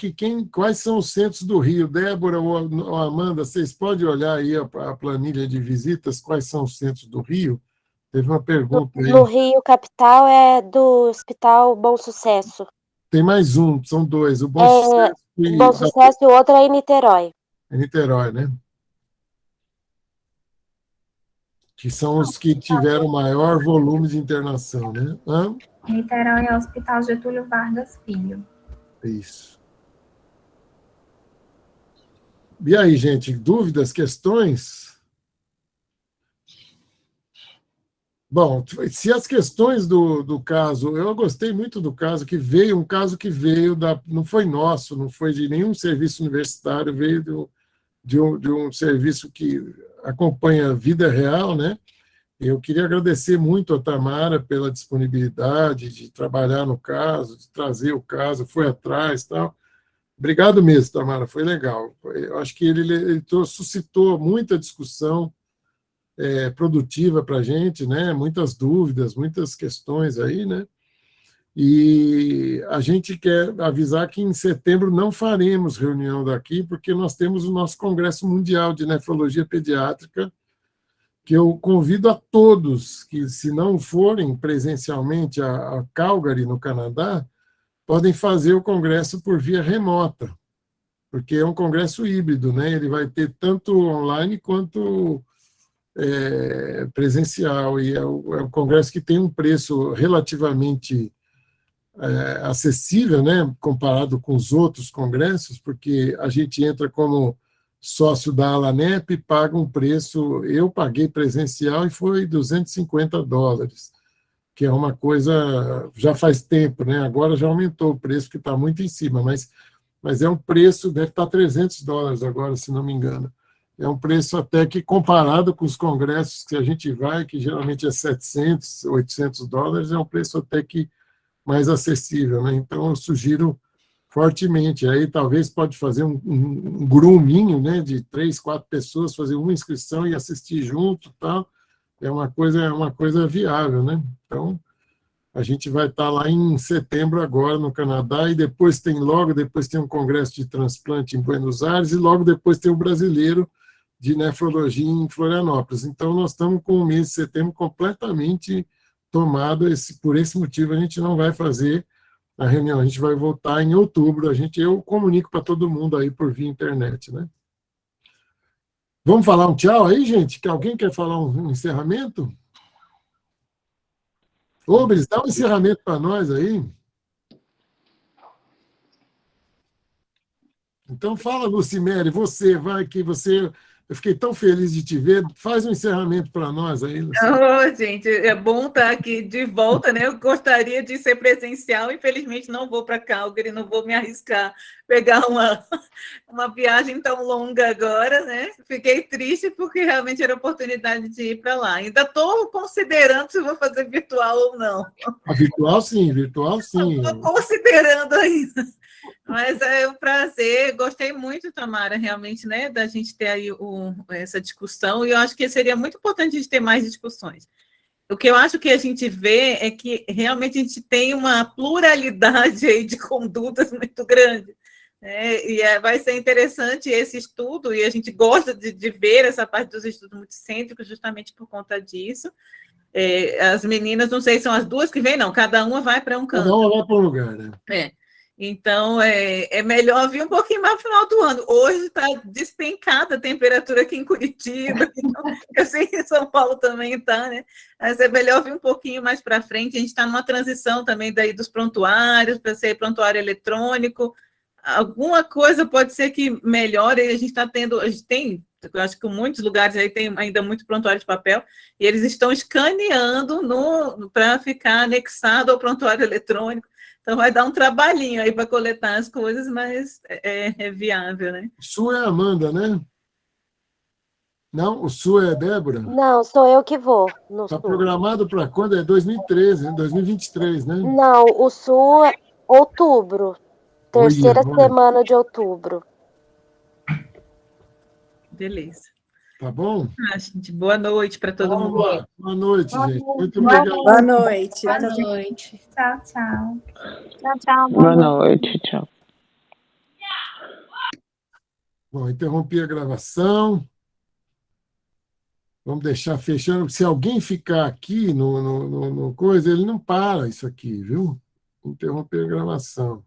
quais são os centros do Rio. Débora ou Amanda, vocês podem olhar aí a planilha de visitas, quais são os centros do Rio? Teve uma pergunta aí. No Rio, capital é do Hospital Bom Sucesso. Tem mais um, são 2. O Bom Sucesso Bom Sucesso e o outro é em Niterói. É Niterói, né? Que são os que tiveram maior volume de internação, né? Niterói é o Hospital Getúlio Vargas Filho. Isso. E aí, gente, dúvidas, questões? Bom, se as questões do caso, eu gostei muito do caso, um caso que veio não foi nosso, não foi de nenhum serviço universitário, veio de um serviço que acompanha a vida real, né? Eu queria agradecer muito a Tamara pela disponibilidade de trabalhar no caso, de trazer o caso, foi atrás e tal. Obrigado mesmo, Tamara, foi legal. Eu acho que ele suscitou muita discussão produtiva para a gente, né? Muitas dúvidas, muitas questões aí, né? E a gente quer avisar que em setembro não faremos reunião daqui, porque nós temos o nosso Congresso Mundial de Nefrologia Pediátrica, que eu convido a todos que, se não forem presencialmente a Calgary, no Canadá, podem fazer o congresso por via remota, porque é um congresso híbrido, né? Ele vai ter tanto online quanto presencial, e é um congresso que tem um preço relativamente acessível, né, comparado com os outros congressos, porque a gente entra como sócio da Alanep paga um preço, eu paguei presencial e foi $250, que é uma coisa, já faz tempo, né? Agora já aumentou o preço, que está muito em cima, mas é um preço, deve estar $300 agora, se não me engano. É um preço até que, comparado com os congressos que a gente vai, que geralmente é $700, $800, é um preço até que mais acessível, né? Então, eu sugiro fortemente. Aí, talvez, pode fazer um gruminho, né, de 3, 4 pessoas, fazer uma inscrição e assistir junto, tal. É uma coisa viável, né? Então, a gente vai estar lá em setembro agora no Canadá, e depois tem um congresso de transplante em Buenos Aires, e logo depois tem o brasileiro de nefrologia em Florianópolis. Então, nós estamos com o mês de setembro completamente tomado. Por esse motivo, a gente não vai fazer a reunião, a gente vai voltar em outubro. Eu comunico para todo mundo aí por via internet, né? Vamos falar um tchau aí, gente? Que alguém quer falar um encerramento? Ô, Bris, dá um encerramento para nós aí. Então fala, Lucimere, eu fiquei tão feliz de te ver, faz um encerramento para nós aí, Lucimere. Gente, é bom estar aqui de volta, né? Eu gostaria de ser presencial, infelizmente não vou para Calgary, não vou me arriscar pegar uma viagem tão longa agora, né? Fiquei triste porque realmente era a oportunidade de ir para lá. Ainda estou considerando se vou fazer virtual ou não. Virtual sim. Estou considerando ainda. Mas é um prazer, gostei muito, Tamara, realmente, né, da gente ter aí essa discussão, e eu acho que seria muito importante a gente ter mais discussões. O que eu acho que a gente vê é que realmente a gente tem uma pluralidade aí de condutas muito grande, né? E vai ser interessante esse estudo, e a gente gosta de ver essa parte dos estudos multicêntricos justamente por conta disso. As meninas, não sei se são as duas que vêm, não, cada uma vai para um canto. Cada uma vai para um lugar, né? Então, é melhor vir um pouquinho mais no final do ano. Hoje está despencada a temperatura aqui em Curitiba, então, eu sei que em São Paulo também está, né? Mas é melhor vir um pouquinho mais para frente. A gente está numa transição também daí dos prontuários para ser prontuário eletrônico. Alguma coisa pode ser que melhore. A gente tem, eu acho que em muitos lugares aí tem ainda muito prontuário de papel, e eles estão escaneando para ficar anexado ao prontuário eletrônico. Então, vai dar um trabalhinho aí para coletar as coisas, mas é viável, né? O Sul é a Amanda, né? Não, o Sul é a Débora? Não, sou eu que vou. Está programado para quando? É 2013, 2023, né? Não, o Sul é outubro. Terceira semana de outubro. Beleza. Tá bom? Gente, boa noite para todo mundo. Boa noite, gente. Muito obrigado. Boa noite. Boa noite. Tchau, tchau. Tchau, tchau. Boa noite, tchau. Bom, interrompi a gravação. Vamos deixar fechando. Se alguém ficar aqui no coisa, ele não para isso aqui, viu? Interromper a gravação.